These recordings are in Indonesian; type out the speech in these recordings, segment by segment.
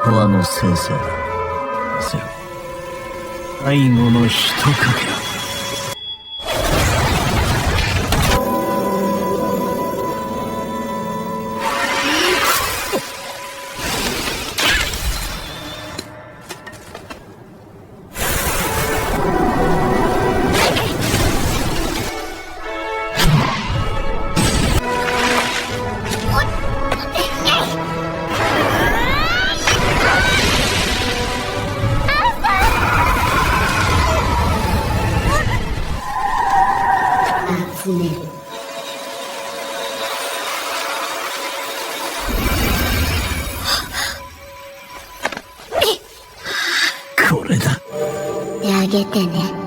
和の清掃だ。ゼロ。最後の一かけら。集める。これだ。手あげてね。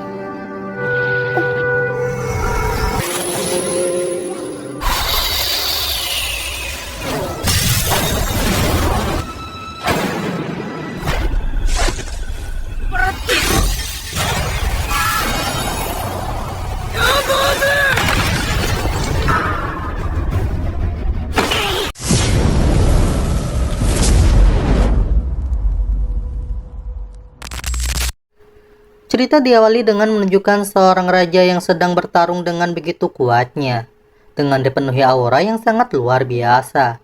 Cerita diawali dengan menunjukkan seorang raja yang sedang bertarung dengan begitu kuatnya, dengan dipenuhi aura yang sangat luar biasa.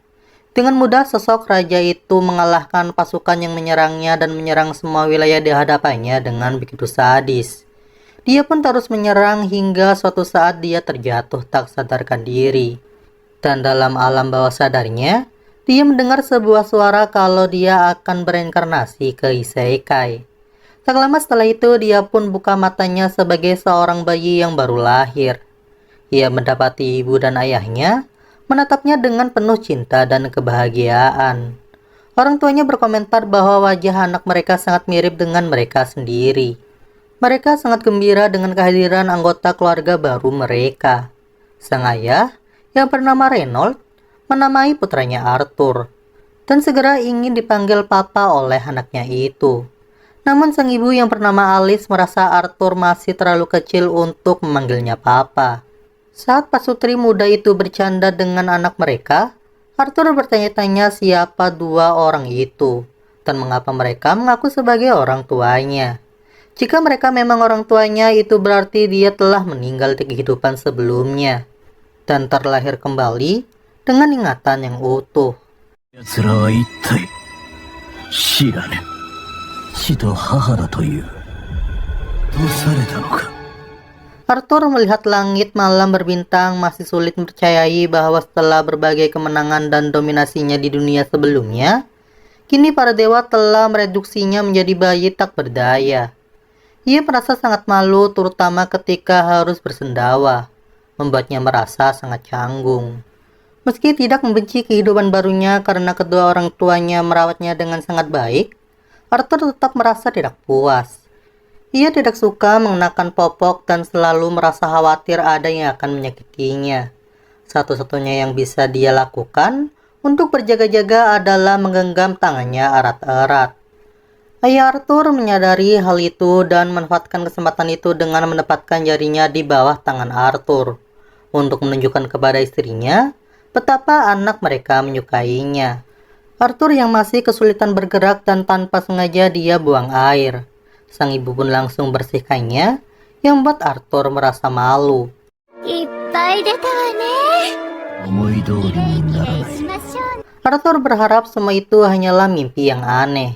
Dengan mudah sosok raja itu mengalahkan pasukan yang menyerangnya dan menyerang semua wilayah di hadapannya dengan begitu sadis. Dia pun terus menyerang hingga suatu saat dia terjatuh tak sadarkan diri. Dan dalam alam bawah sadarnya, dia mendengar sebuah suara kalau dia akan bereinkarnasi ke isekai. Tak lama setelah itu, dia pun buka matanya sebagai seorang bayi yang baru lahir. Ia mendapati ibu dan ayahnya menatapnya dengan penuh cinta dan kebahagiaan. Orang tuanya berkomentar bahwa wajah anak mereka sangat mirip dengan mereka sendiri. Mereka sangat gembira dengan kehadiran anggota keluarga baru mereka. Sang ayah, yang bernama Reynold, menamai putranya Arthur, dan segera ingin dipanggil papa oleh anaknya itu. Namun sang ibu yang bernama Alice merasa Arthur masih terlalu kecil untuk memanggilnya papa. Saat pasutri muda itu bercanda dengan anak mereka, Arthur bertanya-tanya siapa dua orang itu, dan mengapa mereka mengaku sebagai orang tuanya. Jika mereka memang orang tuanya, itu berarti dia telah meninggal di kehidupan sebelumnya, dan terlahir kembali dengan ingatan yang utuh. 奴らは一体知らぬ。父と母だという。どうされたのか。 Arthur melihat langit malam berbintang, masih sulit mempercayai bahwa setelah berbagai kemenangan dan dominasinya di dunia sebelumnya, kini para dewa telah mereduksinya menjadi bayi tak berdaya. Ia merasa sangat malu, terutama ketika harus bersendawa, membuatnya merasa sangat canggung. Meski tidak membenci kehidupan barunya karena kedua orang tuanya merawatnya dengan sangat baik, Arthur tetap merasa tidak puas. Ia tidak suka mengenakan popok dan selalu merasa khawatir ada yang akan menyakitinya. Satu-satunya yang bisa dia lakukan untuk berjaga-jaga adalah menggenggam tangannya erat-erat. Ayah Arthur menyadari hal itu dan memanfaatkan kesempatan itu dengan menempatkan jarinya di bawah tangan Arthur untuk menunjukkan kepada istrinya betapa anak mereka menyukainya. Arthur yang masih kesulitan bergerak dan tanpa sengaja dia buang air. Sang ibu pun langsung bersihkannya, yang membuat Arthur merasa malu. いっぱい出たわね。思い通りにならない。 Arthur berharap semua itu hanyalah mimpi yang aneh.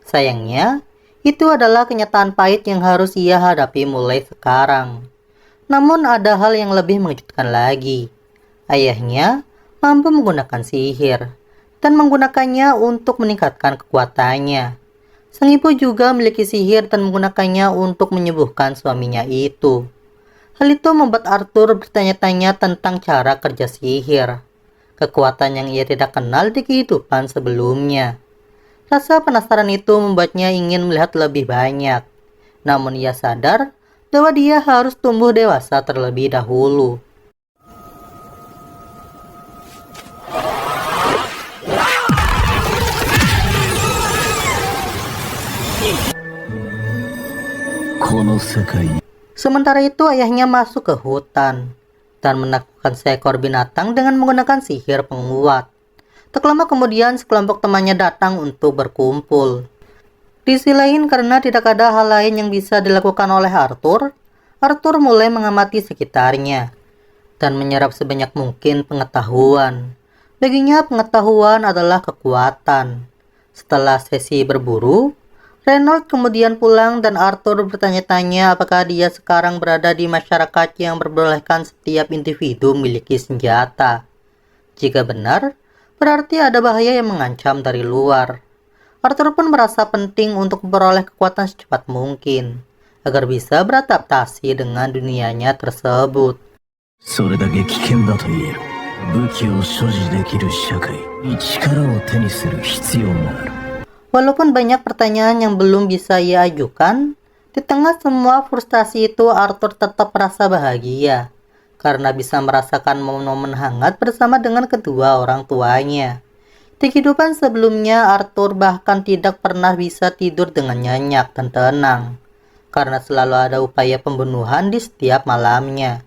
Sayangnya, itu adalah kenyataan pahit yang harus ia hadapi mulai sekarang. Namun ada hal yang lebih mengejutkan lagi. Ayahnya mampu menggunakan sihir dan menggunakannya untuk meningkatkan kekuatannya. Sang ibu juga memiliki sihir dan menggunakannya untuk menyembuhkan suaminya itu. Hal itu membuat Arthur bertanya-tanya tentang cara kerja sihir, kekuatan yang ia tidak kenal di kehidupan sebelumnya. Rasa penasaran itu membuatnya ingin melihat lebih banyak. Namun ia sadar bahwa dia harus tumbuh dewasa terlebih dahulu. Sementara itu ayahnya masuk ke hutan dan menaklukkan seekor binatang dengan menggunakan sihir penguat. Tak lama kemudian sekelompok temannya datang untuk berkumpul. Di sisi lain, karena tidak ada hal lain yang bisa dilakukan oleh Arthur, Arthur mulai mengamati sekitarnya dan menyerap sebanyak mungkin pengetahuan. Baginya pengetahuan adalah kekuatan. Setelah sesi berburu, Reynolds kemudian pulang dan Arthur bertanya-tanya apakah dia sekarang berada di masyarakat yang memperbolehkan setiap individu memiliki senjata. Jika benar, berarti ada bahaya yang mengancam dari luar. Arthur pun merasa penting untuk memperoleh kekuatan secepat mungkin, agar bisa beradaptasi dengan dunianya tersebut. それだけ危険だと言える。武器を所持できる社会に力を手にする必要がある。 Walaupun banyak pertanyaan yang belum bisa ia ajukan, di tengah semua frustasi itu Arthur tetap merasa bahagia, karena bisa merasakan momen-momen hangat bersama dengan kedua orang tuanya. Di kehidupan sebelumnya, Arthur bahkan tidak pernah bisa tidur dengan nyenyak dan tenang, karena selalu ada upaya pembunuhan di setiap malamnya.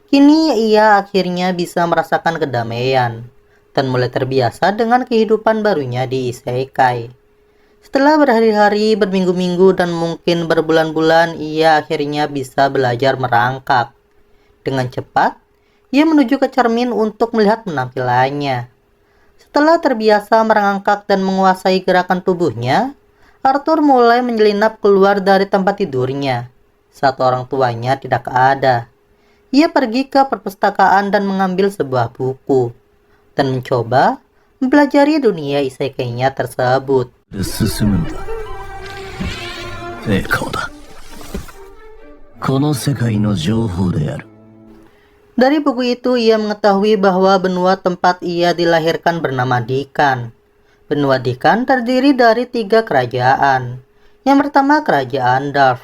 Kini ia akhirnya bisa merasakan kedamaian, dan mulai terbiasa dengan kehidupan barunya di Isekai. Setelah berhari-hari, berminggu-minggu, dan mungkin berbulan-bulan, ia akhirnya bisa belajar merangkak. Dengan cepat, ia menuju ke cermin untuk melihat penampilannya. Setelah terbiasa merangkak dan menguasai gerakan tubuhnya, Arthur mulai menyelinap keluar dari tempat tidurnya saat orang tuanya tidak ada. Ia pergi ke perpustakaan dan mengambil sebuah buku dan mencoba mempelajari dunia isekainya tersebut. 進むんだ。成功だ。この世界の情報である。 Dari buku itu ia mengetahui bahwa benua tempat ia dilahirkan bernama Dikan. Benua Dikan terdiri dari 3 kerajaan. Yang pertama kerajaan Darf,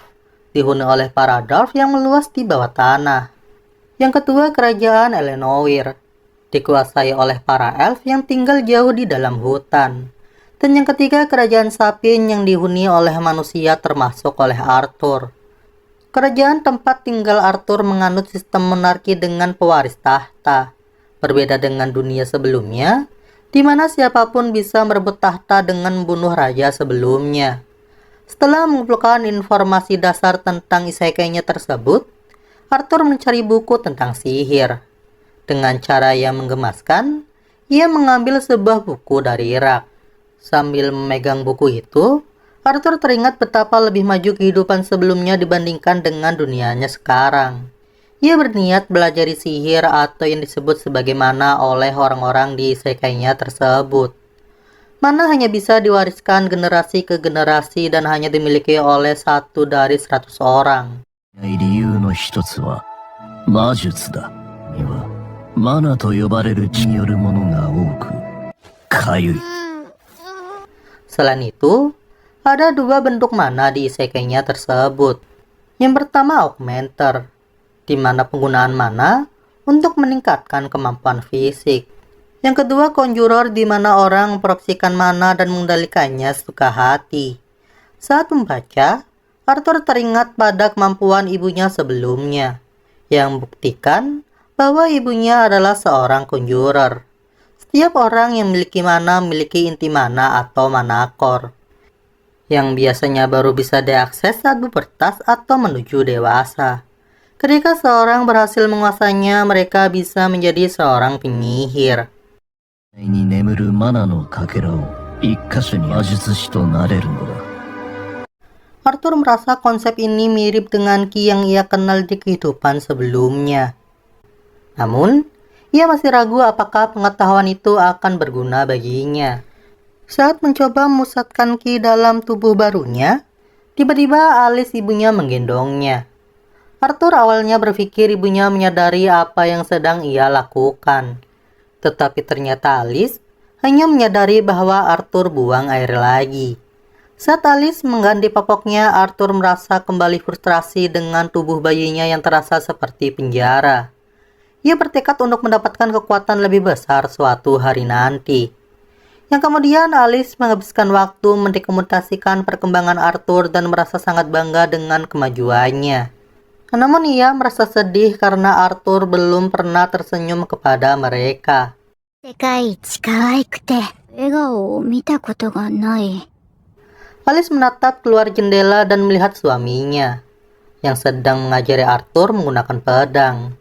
dihuni oleh para Darf yang meluas di bawah tanah. Yang kedua kerajaan Elenoir, dikuasai oleh para elf yang tinggal jauh di dalam hutan. Dan yang ketiga kerajaan Sapin yang dihuni oleh manusia termasuk oleh Arthur. Kerajaan tempat tinggal Arthur menganut sistem monarki dengan pewaris tahta. Berbeda dengan dunia sebelumnya, di mana siapapun bisa merebut tahta dengan membunuh raja sebelumnya. Setelah mengumpulkan informasi dasar tentang isekainya tersebut, Arthur mencari buku tentang sihir. Dengan cara yang menggemaskan, ia mengambil sebuah buku dari rak. Sambil memegang buku itu, Arthur teringat betapa lebih maju kehidupan sebelumnya dibandingkan dengan dunianya sekarang. Ia berniat belajar sihir atau yang disebut sebagaimana oleh orang-orang di isekainya tersebut. Mana hanya bisa diwariskan generasi ke generasi dan hanya dimiliki oleh 1 dari 100 orang. 理由の一つは魔術だ。にはマナと呼ばれる血によるものが多く、かゆい。 Selain itu, ada 2 bentuk mana di isekainya tersebut. Yang pertama augmenter, di mana penggunaan mana untuk meningkatkan kemampuan fisik. Yang kedua conjurer, di mana orang memproyeksikan mana dan mengendalikannya sesuka hati. Saat membaca, Arthur teringat pada kemampuan ibunya sebelumnya, yang membuktikan bahwa ibunya adalah seorang conjurer. Setiap orang yang memiliki mana memiliki inti mana atau mana core, yang biasanya baru bisa diakses saat pubertas atau menuju dewasa. Ketika seorang berhasil menguasainya, mereka bisa menjadi seorang penyihir. に眠るマナのかけらを一箇所に魔術師となれるのだ。 Arthur merasa konsep ini mirip dengan Ki yang ia kenal di kehidupan sebelumnya. Namun, ia masih ragu apakah pengetahuan itu akan berguna baginya. Saat mencoba memusatkan Ki dalam tubuh barunya, tiba-tiba alis ibunya menggendongnya. Arthur awalnya berpikir ibunya menyadari apa yang sedang ia lakukan. Tetapi ternyata Alice hanya menyadari bahwa Arthur buang air lagi. Saat Alice mengganti popoknya, Arthur merasa kembali frustrasi dengan tubuh bayinya yang terasa seperti penjara. Ia bertekad untuk mendapatkan kekuatan lebih besar suatu hari nanti. Yang kemudian Alice menghabiskan waktu mendokumentasikan perkembangan Arthur dan merasa sangat bangga dengan kemajuannya. Namun ia merasa sedih karena Arthur belum pernah tersenyum kepada mereka. 世界一可愛くて、笑顔を見たことがない。Alice menatap keluar jendela dan melihat suaminya yang sedang mengajari Arthur menggunakan pedang.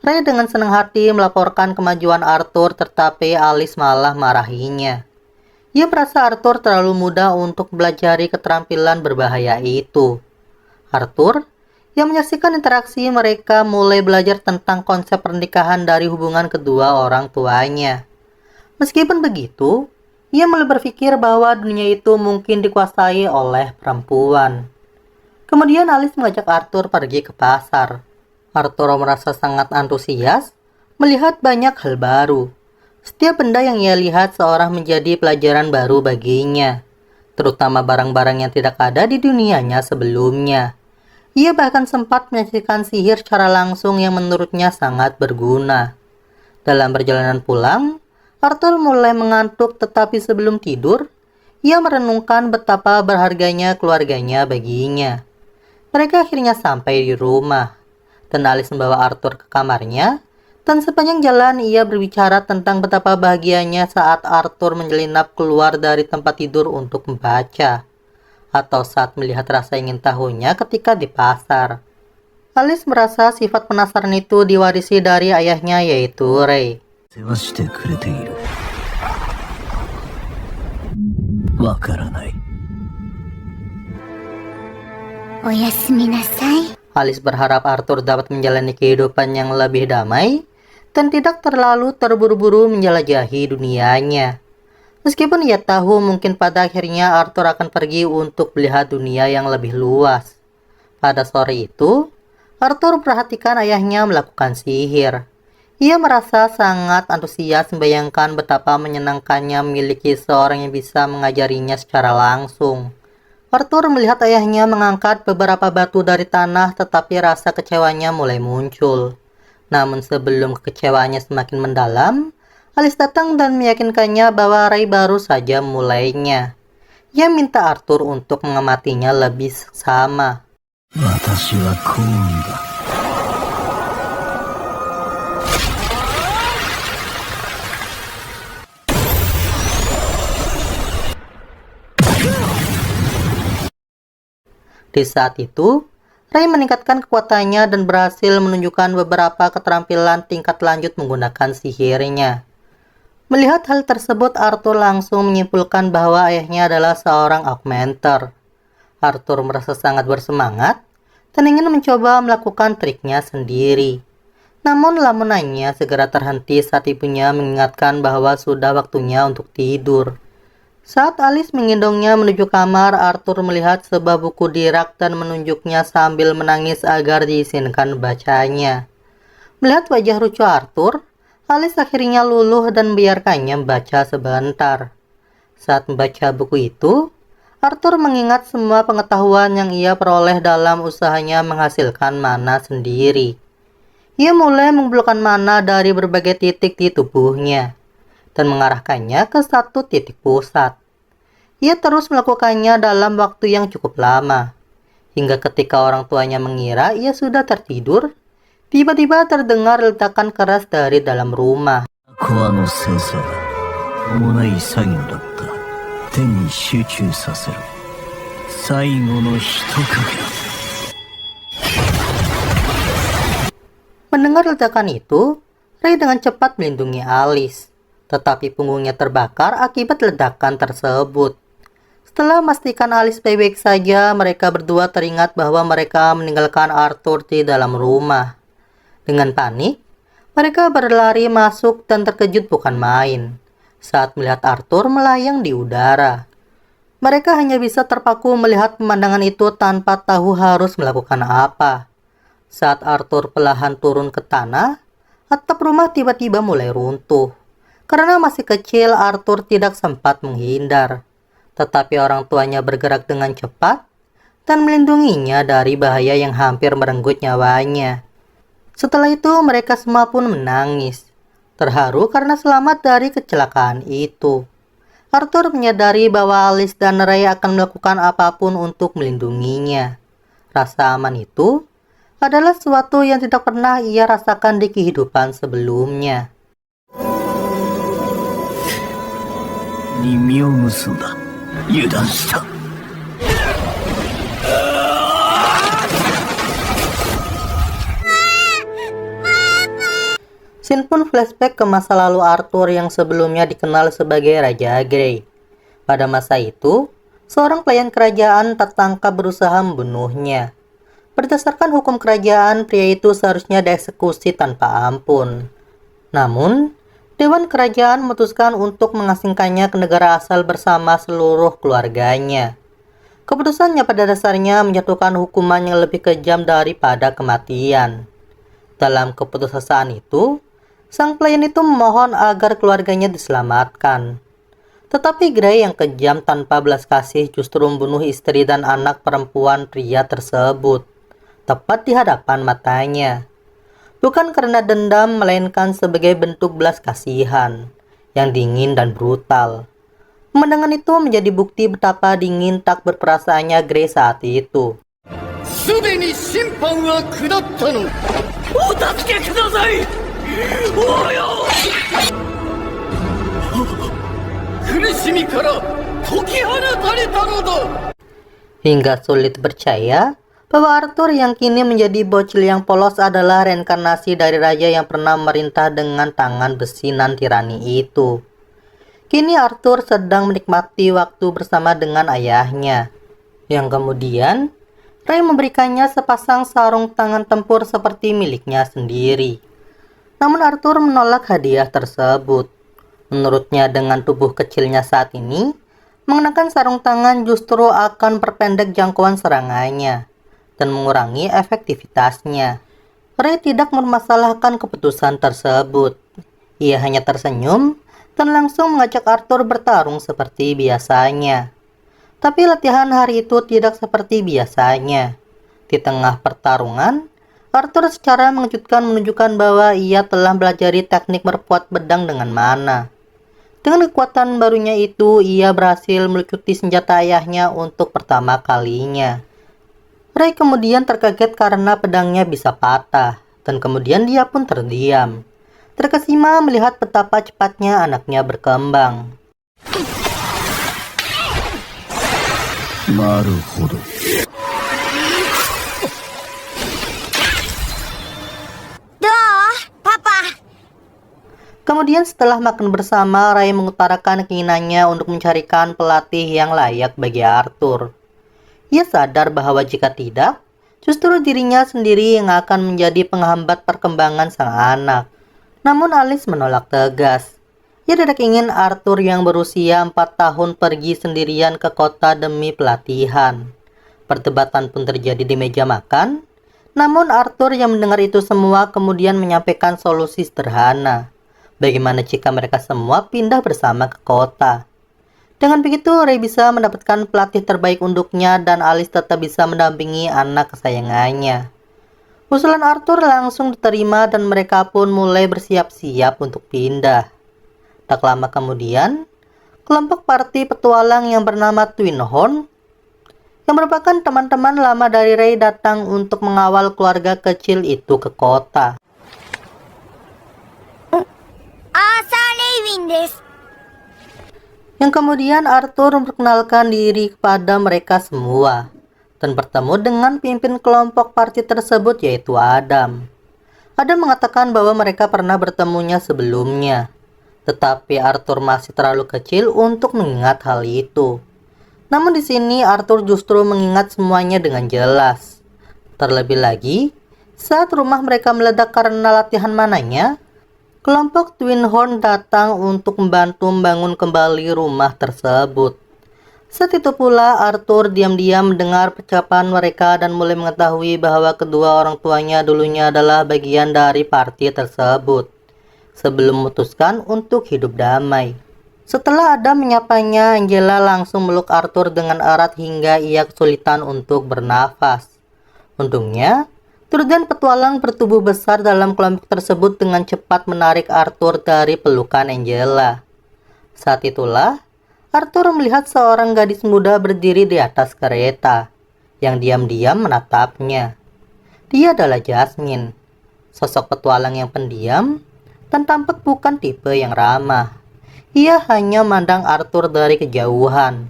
Ray dengan senang hati melaporkan kemajuan Arthur, tetapi Alice malah marahinya. Ia merasa Arthur terlalu muda untuk belajar keterampilan berbahaya itu. Arthur yang menyaksikan interaksi mereka mulai belajar tentang konsep pernikahan dari hubungan kedua orang tuanya. Meskipun begitu, ia mulai berpikir bahwa dunia itu mungkin dikuasai oleh perempuan. Kemudian Alice mengajak Arthur pergi ke pasar. Arthur merasa sangat antusias melihat banyak hal baru. Setiap benda yang ia lihat seolah menjadi pelajaran baru baginya, terutama barang-barang yang tidak ada di dunianya sebelumnya. Ia bahkan sempat menyaksikan sihir secara langsung yang menurutnya sangat berguna. Dalam perjalanan pulang, Arthur mulai mengantuk, tetapi sebelum tidur, ia merenungkan betapa berharganya keluarganya baginya. Mereka akhirnya sampai di rumah, dan Alice membawa Arthur ke kamarnya, dan sepanjang jalan ia berbicara tentang betapa bahagianya saat Arthur menyelinap keluar dari tempat tidur untuk membaca, atau saat melihat rasa ingin tahunya ketika di pasar. Alice merasa sifat penasaran itu diwarisi dari ayahnya, yaitu Ray. 世話してくれている。わからない。おやすみなさい。 Alice berharap Arthur dapat menjalani kehidupan yang lebih damai dan tidak terlalu terburu-buru menjelajahi dunianya. Meskipun ia tahu mungkin pada akhirnya Arthur akan pergi untuk melihat dunia yang lebih luas. Pada sore itu, Arthur perhatikan ayahnya melakukan sihir. Ia merasa sangat antusias membayangkan betapa menyenangkannya memiliki seorang yang bisa mengajarinya secara langsung. Arthur melihat ayahnya mengangkat beberapa batu dari tanah, tetapi rasa kecewanya mulai muncul. Namun sebelum kekecewaannya semakin mendalam, Alice datang dan meyakinkannya bahwa Ray baru saja mulainya. Ia minta Arthur untuk mengamatinya lebih seksama. 私は幸運だ。Di saat itu, Ray meningkatkan kekuatannya dan berhasil menunjukkan beberapa keterampilan tingkat lanjut menggunakan sihirnya. Melihat hal tersebut, Arthur langsung menyimpulkan bahwa ayahnya adalah seorang augmenter. Arthur merasa sangat bersemangat dan ingin mencoba melakukan triknya sendiri. Namun lamunannya segera terhenti saat ibunya mengingatkan bahwa sudah waktunya untuk tidur. Saat Alice menggendongnya menuju kamar, Arthur melihat sebuah buku di rak dan menunjuknya sambil menangis agar diizinkan bacanya. Melihat wajah lucu Arthur, Alice akhirnya luluh dan membiarkannya membaca sebentar. Saat membaca buku itu, Arthur mengingat semua pengetahuan yang ia peroleh dalam usahanya menghasilkan mana sendiri. Ia mulai mengumpulkan mana dari berbagai titik di tubuhnya dan mengarahkannya ke satu titik pusat. Ia terus melakukannya dalam waktu yang cukup lama, hingga ketika orang tuanya mengira ia sudah tertidur, tiba-tiba terdengar letakan keras dari dalam rumah. この先生だ。重ない作業だった。手に集中させろ。最後の一かけ。 Mendengar ledakan itu, Ray dengan cepat melindungi Alice, tetapi punggungnya terbakar akibat ledakan tersebut. Setelah memastikan Alice baik-baik saja, mereka berdua teringat bahwa mereka meninggalkan Arthur di dalam rumah. Dengan panik, mereka berlari masuk dan terkejut bukan main saat melihat Arthur melayang di udara. Mereka hanya bisa terpaku melihat pemandangan itu tanpa tahu harus melakukan apa. Saat Arthur perlahan turun ke tanah, atap rumah tiba-tiba mulai runtuh. Karena masih kecil, Arthur tidak sempat menghindar. Tetapi orang tuanya bergerak dengan cepat dan melindunginya dari bahaya yang hampir merenggut nyawanya. Setelah itu, mereka semua pun menangis, terharu karena selamat dari kecelakaan itu. Arthur menyadari bahwa Alice dan Ray akan melakukan apapun untuk melindunginya. Rasa aman itu adalah sesuatu yang tidak pernah ia rasakan di kehidupan sebelumnya. に実を結んだ。油断した。Shin pun flashback ke masa lalu Arthur yang sebelumnya dikenal sebagai Raja Grey. Pada masa itu, seorang pelayan kerajaan tertangkap berusaha membunuhnya. Berdasarkan hukum kerajaan, pria itu seharusnya dieksekusi tanpa ampun. Namun, Dewan Kerajaan memutuskan untuk mengasingkannya ke negara asal bersama seluruh keluarganya. Keputusannya pada dasarnya menjatuhkan hukuman yang lebih kejam daripada kematian. Dalam keputusasaan itu, sang pelayan itu memohon agar keluarganya diselamatkan. Tetapi Grey yang kejam tanpa belas kasih justru membunuh istri dan anak perempuan pria tersebut, tepat di hadapan matanya. Bukan karena dendam, melainkan sebagai bentuk belas kasihan yang dingin dan brutal. Pemandangan itu menjadi bukti betapa dingin tak berperasaannya Grey saat itu. すでに審判は下ったの。お助けください。およ。苦しみから解き放たれたのだ。 Hingga sulit percaya bahwa Arthur yang kini menjadi bocil yang polos adalah reinkarnasi dari raja yang pernah memerintah dengan tangan besi nan tirani itu. Kini Arthur sedang menikmati waktu bersama dengan ayahnya, yang kemudian Ray memberikannya sepasang sarung tangan tempur seperti miliknya sendiri. Namun Arthur menolak hadiah tersebut. Menurutnya dengan tubuh kecilnya saat ini, mengenakan sarung tangan justru akan perpendek jangkauan serangannya dan mengurangi efektivitasnya. Ray tidak mempermasalahkan keputusan tersebut. Ia hanya tersenyum dan langsung mengajak Arthur bertarung seperti biasanya. Tapi latihan hari itu tidak seperti biasanya. Di tengah pertarungan, Arthur secara mengejutkan menunjukkan bahwa ia telah belajari teknik berpuat pedang dengan mana. Dengan kekuatan barunya itu, ia berhasil melucuti senjata ayahnya untuk pertama kalinya. Ray kemudian terkaget karena pedangnya bisa patah, dan kemudian dia pun terdiam. Terkesima melihat betapa cepatnya anaknya berkembang. Naruhodo. Kemudian setelah makan bersama, Ray mengutarakan keinginannya untuk mencarikan pelatih yang layak bagi Arthur. Ia sadar bahwa jika tidak, justru dirinya sendiri yang akan menjadi penghambat perkembangan sang anak. Namun Alice menolak tegas. Ia tidak ingin Arthur yang berusia 4 tahun pergi sendirian ke kota demi pelatihan. Perdebatan pun terjadi di meja makan. Namun Arthur yang mendengar itu semua kemudian menyampaikan solusi sederhana. Bagaimana jika mereka semua pindah bersama ke kota? Dengan begitu, Ray bisa mendapatkan pelatih terbaik untuknya dan Alice tetap bisa mendampingi anak kesayangannya. Usulan Arthur langsung diterima dan mereka pun mulai bersiap-siap untuk pindah. Tak lama kemudian, kelompok parti petualang yang bernama Twin Horn, yang merupakan teman-teman lama dari Ray, datang untuk mengawal keluarga kecil itu ke kota. Yang kemudian Arthur memperkenalkan diri kepada mereka semua dan bertemu dengan pimpin kelompok parti tersebut, yaitu Adam. Adam mengatakan bahwa mereka pernah bertemunya sebelumnya, tetapi Arthur masih terlalu kecil untuk mengingat hal itu. Namun di sini Arthur justru mengingat semuanya dengan jelas. Terlebih lagi, saat rumah mereka meledak karena latihan mananya, kelompok Twin Horn datang untuk membantu membangun kembali rumah tersebut. Saat itu pula Arthur diam-diam mendengar percakapan mereka dan mulai mengetahui bahwa kedua orang tuanya dulunya adalah bagian dari parti tersebut, sebelum memutuskan untuk hidup damai. Setelah Adam menyapanya, Angela langsung meluk Arthur dengan erat hingga ia kesulitan untuk bernafas. Untungnya, Trudan petualang bertubuh besar dalam kelompok tersebut dengan cepat menarik Arthur dari pelukan Angela. Saat itulah, Arthur melihat seorang gadis muda berdiri di atas kereta, yang diam-diam menatapnya. Dia adalah Jasmine, sosok petualang yang pendiam, dan tampak bukan tipe yang ramah. Ia hanya memandang Arthur dari kejauhan,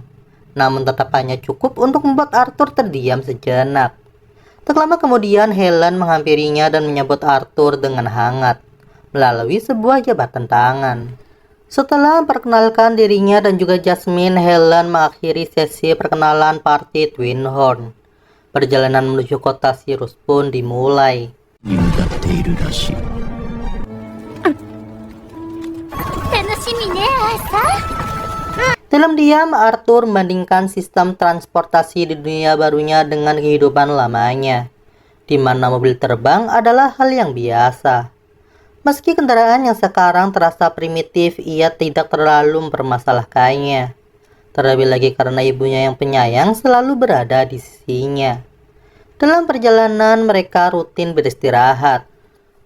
namun tetap hanya cukup untuk membuat Arthur terdiam sejenak. Tak lama kemudian Helen menghampirinya dan menyambut Arthur dengan hangat melalui sebuah jabatan tangan. Setelah memperkenalkan dirinya dan juga Jasmine, Helen mengakhiri sesi perkenalan party Twin Horn. Perjalanan menuju kota Sirius pun dimulai. に向かっているらしい。楽しみね、アーサー。 Dalam diam, Arthur membandingkan sistem transportasi di dunia barunya dengan kehidupan lamanya, di mana mobil terbang adalah hal yang biasa. Meski kendaraan yang sekarang terasa primitif, ia tidak terlalu mempermasalahkannya. Terlebih lagi karena ibunya yang penyayang selalu berada di sisinya. Dalam perjalanan, mereka rutin beristirahat.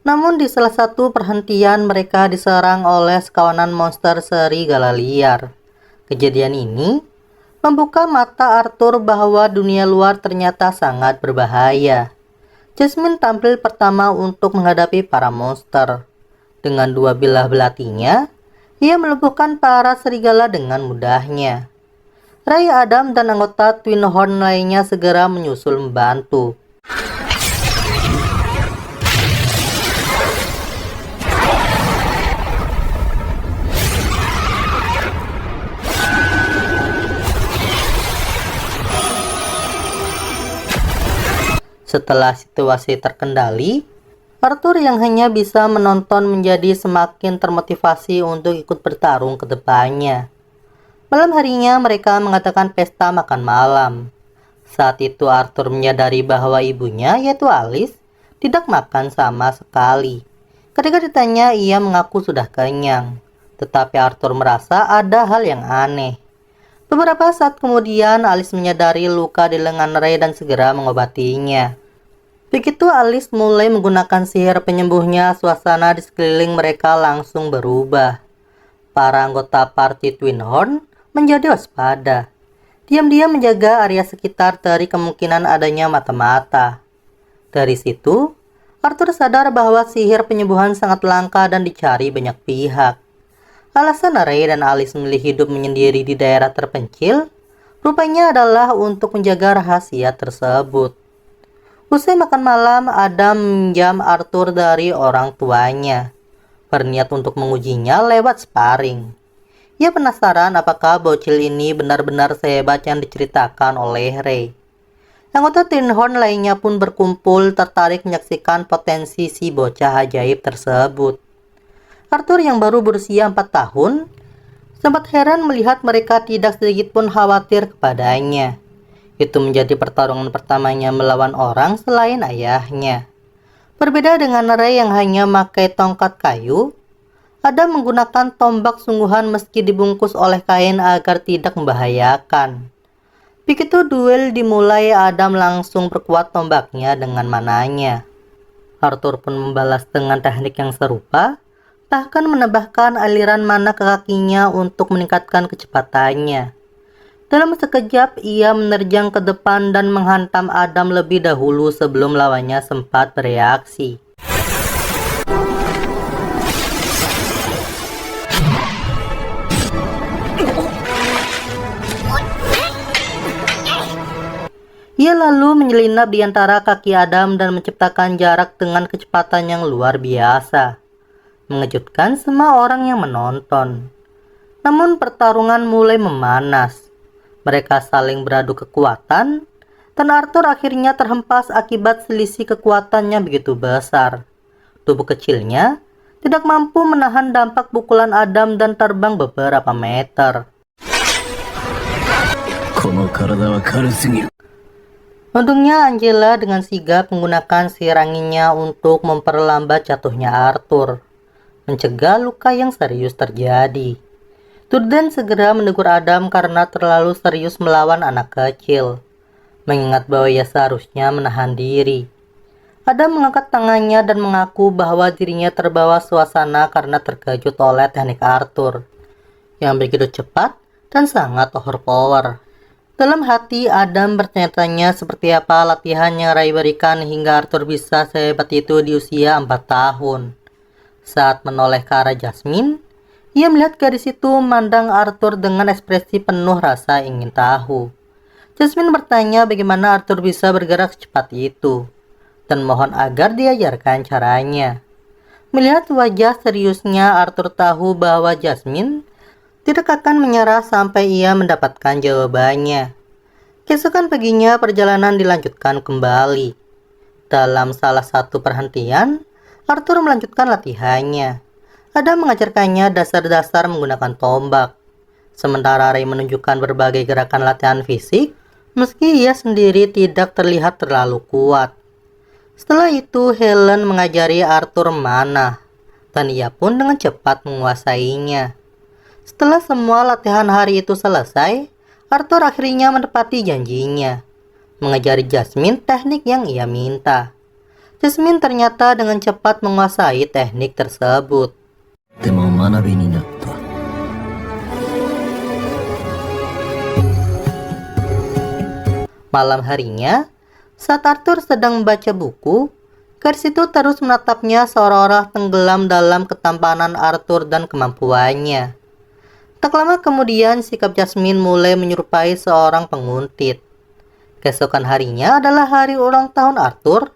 Namun di salah satu perhentian, mereka diserang oleh sekawanan monster serigala liar. Kejadian ini membuka mata Arthur bahwa dunia luar ternyata sangat berbahaya. Jasmine tampil pertama untuk menghadapi para monster. Dengan dua bilah belatinya, ia melumpuhkan para serigala dengan mudahnya. Ray, Adam, dan anggota Twin Horn lainnya segera menyusul membantu. Setelah situasi terkendali, Arthur yang hanya bisa menonton menjadi semakin termotivasi untuk ikut bertarung ke depannya. Malam harinya mereka mengadakan pesta makan malam. Saat itu Arthur menyadari bahwa ibunya, yaitu Alice, tidak makan sama sekali. Ketika ditanya, ia mengaku sudah kenyang. Tetapi Arthur merasa ada hal yang aneh. Beberapa saat kemudian, Alice menyadari luka di lengan Ray dan segera mengobatinya. Begitu Alice mulai menggunakan sihir penyembuhnya, suasana di sekeliling mereka langsung berubah. Para anggota party Twin Horn menjadi waspada. Diam-diam menjaga area sekitar dari kemungkinan adanya mata-mata. Dari situ, Arthur sadar bahwa sihir penyembuhan sangat langka dan dicari banyak pihak. Alasan Ray dan Alice memilih hidup menyendiri di daerah terpencil, rupanya adalah untuk menjaga rahasia tersebut. Usai makan malam, Adam meminjam Arthur dari orang tuanya, berniat untuk mengujinya lewat sparring. Ia penasaran apakah bocil ini benar-benar sehebat yang diceritakan oleh Ray. Anggota Twin Horn lainnya pun berkumpul tertarik menyaksikan potensi si bocah ajaib tersebut. Arthur yang baru berusia 4 tahun, sempat heran melihat mereka tidak sedikit pun khawatir kepadanya. Itu menjadi pertarungan pertamanya melawan orang selain ayahnya. Berbeda dengan Ray yang hanya memakai tongkat kayu, Adam menggunakan tombak sungguhan meski dibungkus oleh kain agar tidak membahayakan. Begitu duel dimulai, Adam langsung perkuat tombaknya dengan mananya. Arthur pun membalas dengan teknik yang serupa, bahkan menambahkan aliran mana ke kakinya untuk meningkatkan kecepatannya. Dalam sekejap, ia menerjang ke depan dan menghantam Adam lebih dahulu sebelum lawannya sempat bereaksi. Ia lalu menyelinap di antara kaki Adam dan menciptakan jarak dengan kecepatan yang luar biasa, mengejutkan semua orang yang menonton. Namun pertarungan mulai memanas. Mereka saling beradu kekuatan, dan Arthur akhirnya terhempas akibat selisih kekuatannya begitu besar. Tubuh kecilnya tidak mampu menahan dampak pukulan Adam dan terbang beberapa meter. Untungnya Angela dengan sigap menggunakan sihir anginnya untuk memperlambat jatuhnya Arthur, mencegah luka yang serius terjadi. Turden segera menegur Adam karena terlalu serius melawan anak kecil, mengingat bahwa ia seharusnya menahan diri. Adam mengangkat tangannya dan mengaku bahwa dirinya terbawa suasana karena terkejut oleh teknik Arthur, yang begitu cepat dan sangat overpower. Dalam hati, Adam bertanya-tanya seperti apa latihan yang Ray berikan hingga Arthur bisa sehebat itu di usia 4 tahun. Saat menoleh ke arah Jasmine, Ia melihat gadis itu memandang Arthur dengan ekspresi penuh rasa ingin tahu. Jasmine bertanya bagaimana Arthur bisa bergerak secepat itu, dan mohon agar diajarkan caranya. Melihat wajah seriusnya, Arthur tahu bahwa Jasmine tidak akan menyerah sampai ia mendapatkan jawabannya. Keesokan paginya, perjalanan dilanjutkan kembali. Dalam salah satu perhentian, Arthur melanjutkan latihannya. Adam mengajarkannya dasar-dasar menggunakan tombak, sementara Ray menunjukkan berbagai gerakan latihan fisik, meski ia sendiri tidak terlihat terlalu kuat. Setelah itu, Helen mengajari Arthur memanah, dan ia pun dengan cepat menguasainya. Setelah semua latihan hari itu selesai, Arthur akhirnya menepati janjinya, mengajari Jasmine teknik yang ia minta. Jasmine ternyata dengan cepat menguasai teknik tersebut. でも学びになった。 Malam harinya, saat Arthur sedang membaca buku, gadis itu terus menatapnya seolah-olah tenggelam dalam ketampanan Arthur dan kemampuannya. Tak lama kemudian, sikap Jasmine mulai menyerupai seorang penguntit. Keesokan harinya adalah hari ulang tahun Arthur,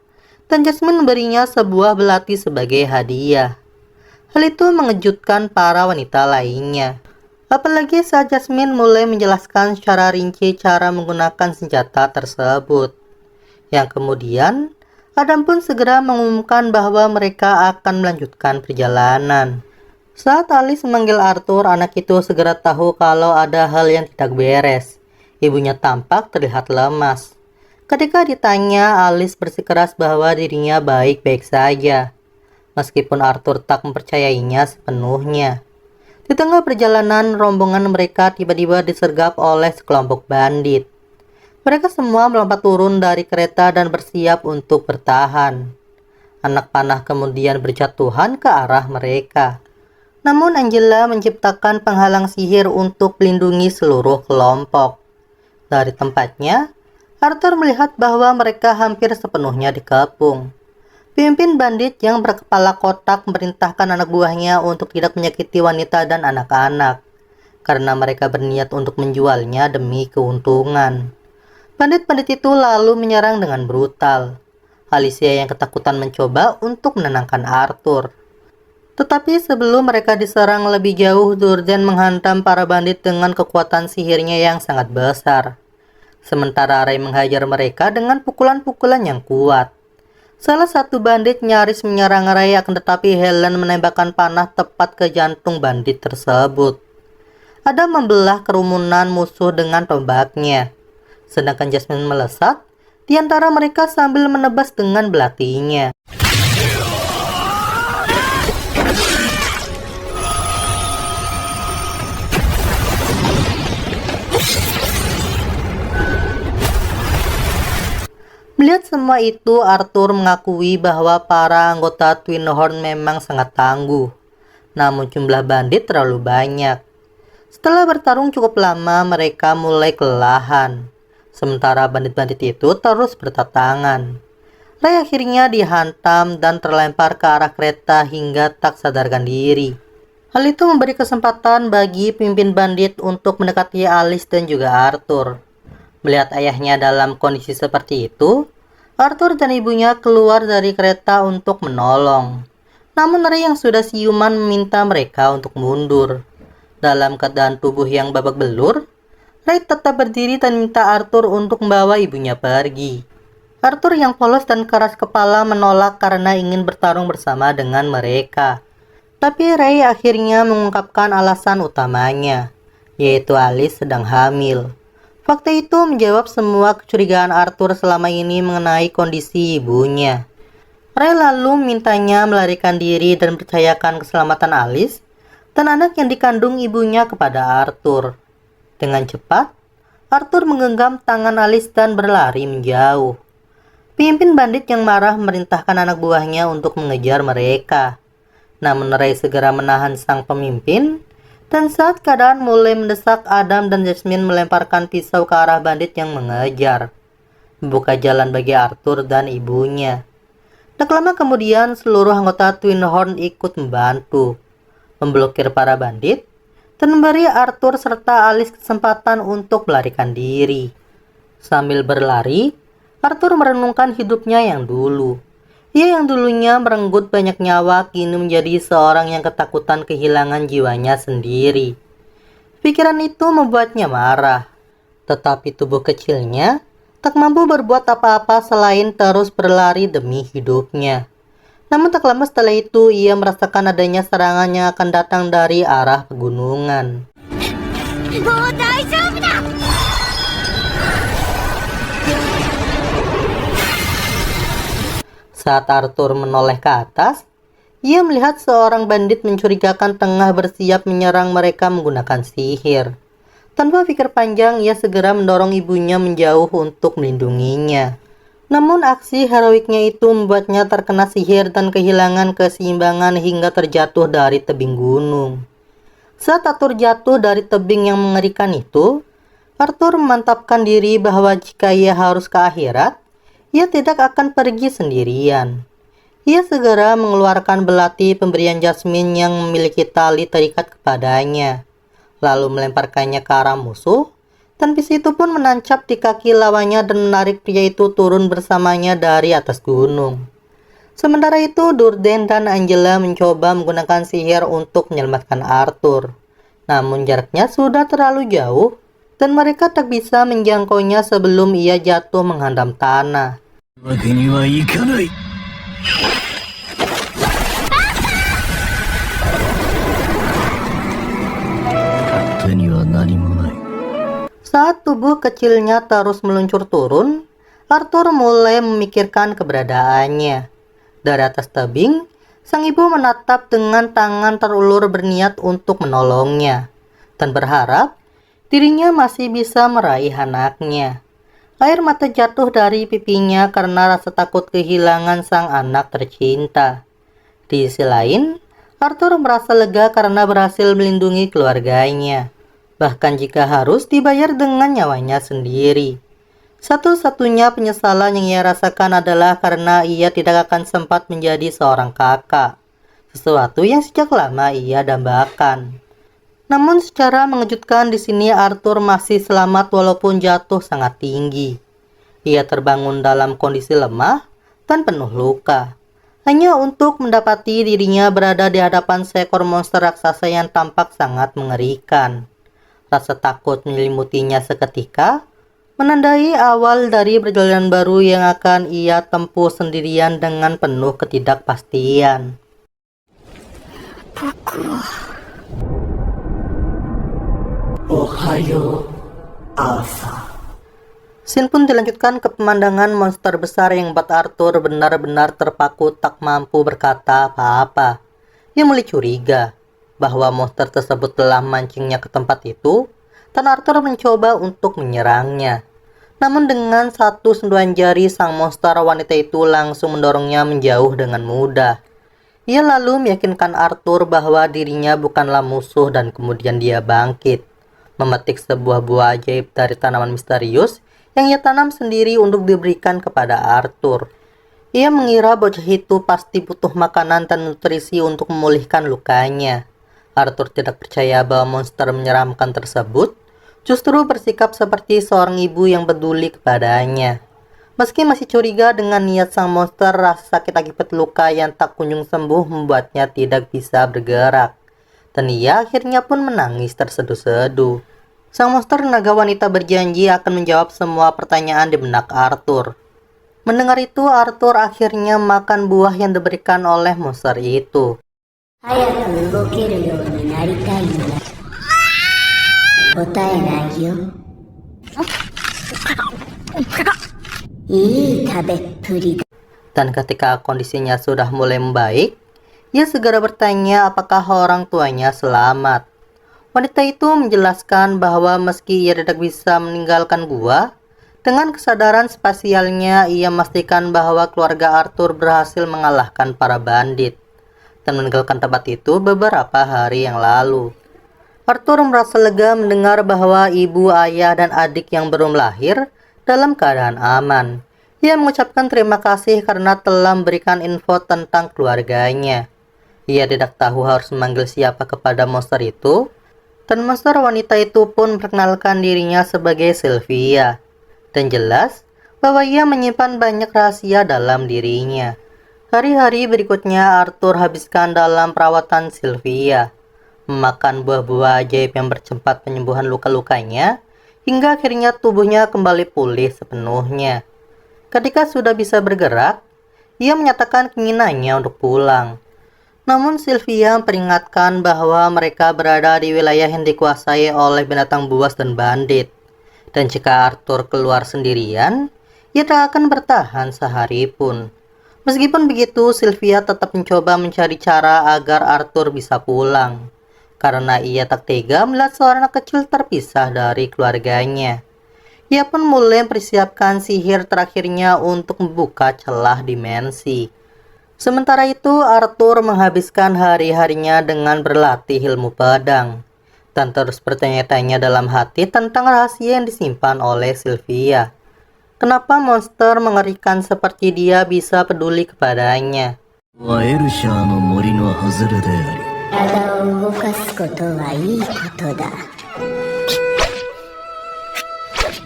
dan Jasmine memberinya sebuah belati sebagai hadiah. Hal itu mengejutkan para wanita lainnya. Apalagi saat Jasmine mulai menjelaskan secara rinci cara menggunakan senjata tersebut. Yang kemudian, Adam pun segera mengumumkan bahwa mereka akan melanjutkan perjalanan. Saat Alice memanggil Arthur, anak itu segera tahu kalau ada hal yang tidak beres. Ibunya tampak terlihat lemas. Ketika ditanya, Alice bersikeras bahwa dirinya baik-baik saja, meskipun Arthur tak mempercayainya sepenuhnya. Di tengah perjalanan, rombongan mereka tiba-tiba disergap oleh sekelompok bandit. Mereka semua melompat turun dari kereta dan bersiap untuk bertahan. Anak panah kemudian berjatuhan ke arah mereka. Namun Angela menciptakan penghalang sihir untuk melindungi seluruh kelompok. Dari tempatnya, Arthur melihat bahwa mereka hampir sepenuhnya dikepung. Pemimpin bandit yang berkepala kotak memerintahkan anak buahnya untuk tidak menyakiti wanita dan anak-anak, karena mereka berniat untuk menjualnya demi keuntungan. Bandit-bandit itu lalu menyerang dengan brutal. Alicia yang ketakutan mencoba untuk menenangkan Arthur. Tetapi sebelum mereka diserang lebih jauh, Durden menghantam para bandit dengan kekuatan sihirnya yang sangat besar. Sementara Ray menghajar mereka dengan pukulan-pukulan yang kuat. Salah satu bandit nyaris menyerang Ray, akan tetapi Helen menembakkan panah tepat ke jantung bandit tersebut. Adam membelah kerumunan musuh dengan tombaknya, sedangkan Jasmine melesat di antara mereka sambil menebas dengan belatinya. Melihat semua itu, Arthur mengakui bahwa para anggota Twinhorn memang sangat tangguh. Namun jumlah bandit terlalu banyak. Setelah bertarung cukup lama, mereka mulai kelelahan. Sementara bandit-bandit itu terus bertatangan. Ray akhirnya dihantam dan terlempar ke arah kereta hingga tak sadarkan diri. Hal itu memberi kesempatan bagi pemimpin bandit untuk mendekati Alice dan juga Arthur. Melihat ayahnya dalam kondisi seperti itu, Arthur dan ibunya keluar dari kereta untuk menolong. Namun Ray yang sudah siuman meminta mereka untuk mundur. Dalam keadaan tubuh yang babak belur, Ray tetap berdiri dan minta Arthur untuk membawa ibunya pergi. Arthur yang polos dan keras kepala menolak karena ingin bertarung bersama dengan mereka. Tapi Ray akhirnya mengungkapkan alasan utamanya, yaitu Alice sedang hamil. Fakta itu menjawab semua kecurigaan Arthur selama ini mengenai kondisi ibunya. Ray lalu mintanya melarikan diri dan percayakan keselamatan Alice dan anak yang dikandung ibunya kepada Arthur. Dengan cepat, Arthur menggenggam tangan Alice dan berlari menjauh. Pemimpin bandit yang marah memerintahkan anak buahnya untuk mengejar mereka. Namun Ray segera menahan sang pemimpin. Dan saat keadaan mulai mendesak, Adam dan Jasmine melemparkan pisau ke arah bandit yang mengejar, membuka jalan bagi Arthur dan ibunya. Tak lama kemudian, seluruh anggota Twinhorn ikut membantu. memblokir para bandit, dan memberi Arthur serta Alice kesempatan untuk melarikan diri. Sambil berlari, Arthur merenungkan hidupnya yang dulu. Ia yang dulunya merenggut banyak nyawa kini menjadi seorang yang ketakutan kehilangan jiwanya sendiri. Pikiran itu membuatnya marah, tetapi tubuh kecilnya tak mampu berbuat apa-apa selain terus berlari demi hidupnya. Namun tak lama setelah itu ia merasakan adanya serangan yang akan datang dari arah pegunungan. Saat Arthur menoleh ke atas, ia melihat seorang bandit mencurigakan tengah bersiap menyerang mereka menggunakan sihir. Tanpa pikir panjang, ia segera mendorong ibunya menjauh untuk melindunginya. Namun aksi heroiknya itu membuatnya terkena sihir dan kehilangan keseimbangan hingga terjatuh dari tebing gunung. Saat Arthur jatuh dari tebing yang mengerikan itu, Arthur memantapkan diri bahwa jika ia harus ke akhirat, ia tidak akan pergi sendirian. Ia segera mengeluarkan belati pemberian Jasmine yang memiliki tali terikat kepadanya, lalu melemparkannya ke arah musuh, dan besi itu pun menancap di kaki lawannya dan menarik pria itu turun bersamanya dari atas gunung. Sementara itu, Durden dan Angela mencoba menggunakan sihir untuk menyelamatkan Arthur. Namun jaraknya sudah terlalu jauh, dan mereka tak bisa menjangkaunya sebelum ia jatuh menghantam tanah. Saat tubuh kecilnya terus meluncur turun, Arthur mulai memikirkan keberadaannya. Dari atas tebing, sang ibu menatap dengan tangan terulur berniat untuk menolongnya, dan berharap dirinya masih bisa meraih anaknya. Air mata jatuh dari pipinya karena rasa takut kehilangan sang anak tercinta. Di sisi lain, Arthur merasa lega karena berhasil melindungi keluarganya, bahkan jika harus dibayar dengan nyawanya sendiri. Satu-satunya penyesalan yang ia rasakan adalah karena ia tidak akan sempat menjadi seorang kakak, sesuatu yang sejak lama ia dambakan. Namun secara mengejutkan di sini Arthur masih selamat walaupun jatuh sangat tinggi. Ia terbangun dalam kondisi lemah dan penuh luka, hanya untuk mendapati dirinya berada di hadapan seekor monster raksasa yang tampak sangat mengerikan. Rasa takut menyelimutinya seketika, menandai awal dari perjalanan baru yang akan ia tempuh sendirian dengan penuh ketidakpastian. Ohayo, Asa. Scene pun dilanjutkan ke pemandangan monster besar yang membuat Arthur benar-benar terpaku tak mampu berkata apa-apa. Ia mulai curiga bahwa monster tersebut telah mancingnya ke tempat itu, dan Arthur mencoba untuk menyerangnya. Namun dengan satu sentuhan jari, sang monster wanita itu langsung mendorongnya menjauh dengan mudah. Ia lalu meyakinkan Arthur bahwa dirinya bukanlah musuh dan kemudian dia bangkit, memetik sebuah buah ajaib dari tanaman misterius yang ia tanam sendiri untuk diberikan kepada Arthur. Ia mengira bocah itu pasti butuh makanan dan nutrisi untuk memulihkan lukanya. Arthur tidak percaya bahwa monster menyeramkan tersebut justru bersikap seperti seorang ibu yang peduli kepadanya. Meski masih curiga dengan niat sang monster, rasa sakit akibat luka yang tak kunjung sembuh membuatnya tidak bisa bergerak, dan ia akhirnya pun menangis terseduh-seduh. Sang monster naga wanita berjanji akan menjawab semua pertanyaan di benak Arthur. Mendengar itu, Arthur akhirnya makan buah yang diberikan oleh monster itu. Dan ketika kondisinya sudah mulai membaik, ia segera bertanya apakah orang tuanya selamat. Wanita itu menjelaskan bahwa meski ia tidak bisa meninggalkan gua, dengan kesadaran spasialnya ia memastikan bahwa keluarga Arthur berhasil mengalahkan para bandit dan meninggalkan tempat itu beberapa hari yang lalu. Arthur merasa lega mendengar bahwa ibu, ayah, dan adik yang belum lahir dalam keadaan aman. Ia mengucapkan terima kasih karena telah memberikan info tentang keluarganya. Ia tidak tahu harus memanggil siapa kepada monster itu, dan monster wanita itu pun memperkenalkan dirinya sebagai Sylvia. Dan jelas bahwa ia menyimpan banyak rahasia dalam dirinya. Hari-hari berikutnya Arthur habiskan dalam perawatan Sylvia, memakan buah-buah ajaib yang bercepat penyembuhan luka-lukanya, hingga akhirnya tubuhnya kembali pulih sepenuhnya. Ketika sudah bisa bergerak, ia menyatakan keinginannya untuk pulang. Namun Sylvia memperingatkan bahwa mereka berada di wilayah yang dikuasai oleh binatang buas dan bandit. Dan jika Arthur keluar sendirian, ia tak akan bertahan sehari pun. Meskipun begitu, Sylvia tetap mencoba mencari cara agar Arthur bisa pulang. Karena ia tak tega melihat seorang anak kecil terpisah dari keluarganya. Ia pun mulai mempersiapkan sihir terakhirnya untuk membuka celah dimensi. Sementara itu, Arthur menghabiskan hari-harinya dengan berlatih ilmu pedang, dan terus bertanya-tanya dalam hati tentang rahasia yang disimpan oleh Sylvia. Kenapa monster mengerikan seperti dia bisa peduli kepadanya? はエルシャーの森の外れであり、体を動かすことはいいことだ。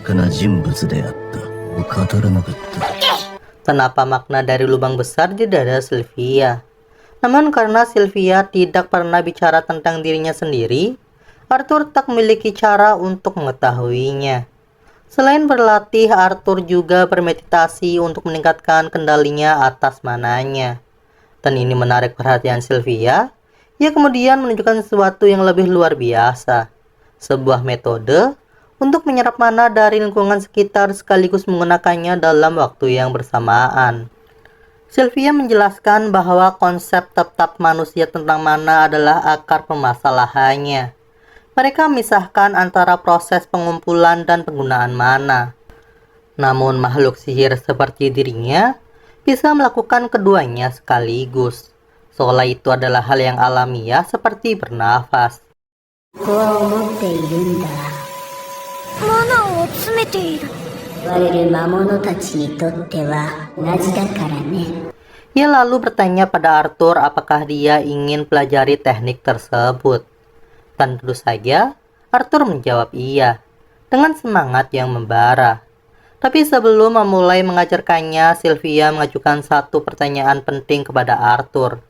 かな人物であったを語らなかった。 Kenapa makna dari lubang besar di dada Sylvia? Namun karena Sylvia tidak pernah bicara tentang dirinya sendiri, Arthur tak memiliki cara untuk mengetahuinya. Selain berlatih, Arthur juga bermeditasi untuk meningkatkan kendalinya atas mananya. Dan ini menarik perhatian Sylvia. Ia kemudian menunjukkan sesuatu yang lebih luar biasa. Sebuah metode untuk menyerap mana dari lingkungan sekitar sekaligus menggunakannya dalam waktu yang bersamaan. Sylvia menjelaskan bahwa konsep tetap manusia tentang mana adalah akar permasalahannya. Mereka memisahkan antara proses pengumpulan dan penggunaan mana. Namun makhluk sihir seperti dirinya bisa melakukan keduanya sekaligus, seolah itu adalah hal yang alamiah seperti bernafas. ここは思っているんだ。マナを詰めている。我々魔物たちにとっては同じだからね。 Ia lalu bertanya pada Arthur apakah dia ingin pelajari teknik tersebut. Dan tentu saja Arthur menjawab iya, dengan semangat yang membara. Tapi sebelum memulai mengajarkannya, Sylvia mengajukan satu pertanyaan penting kepada Arthur.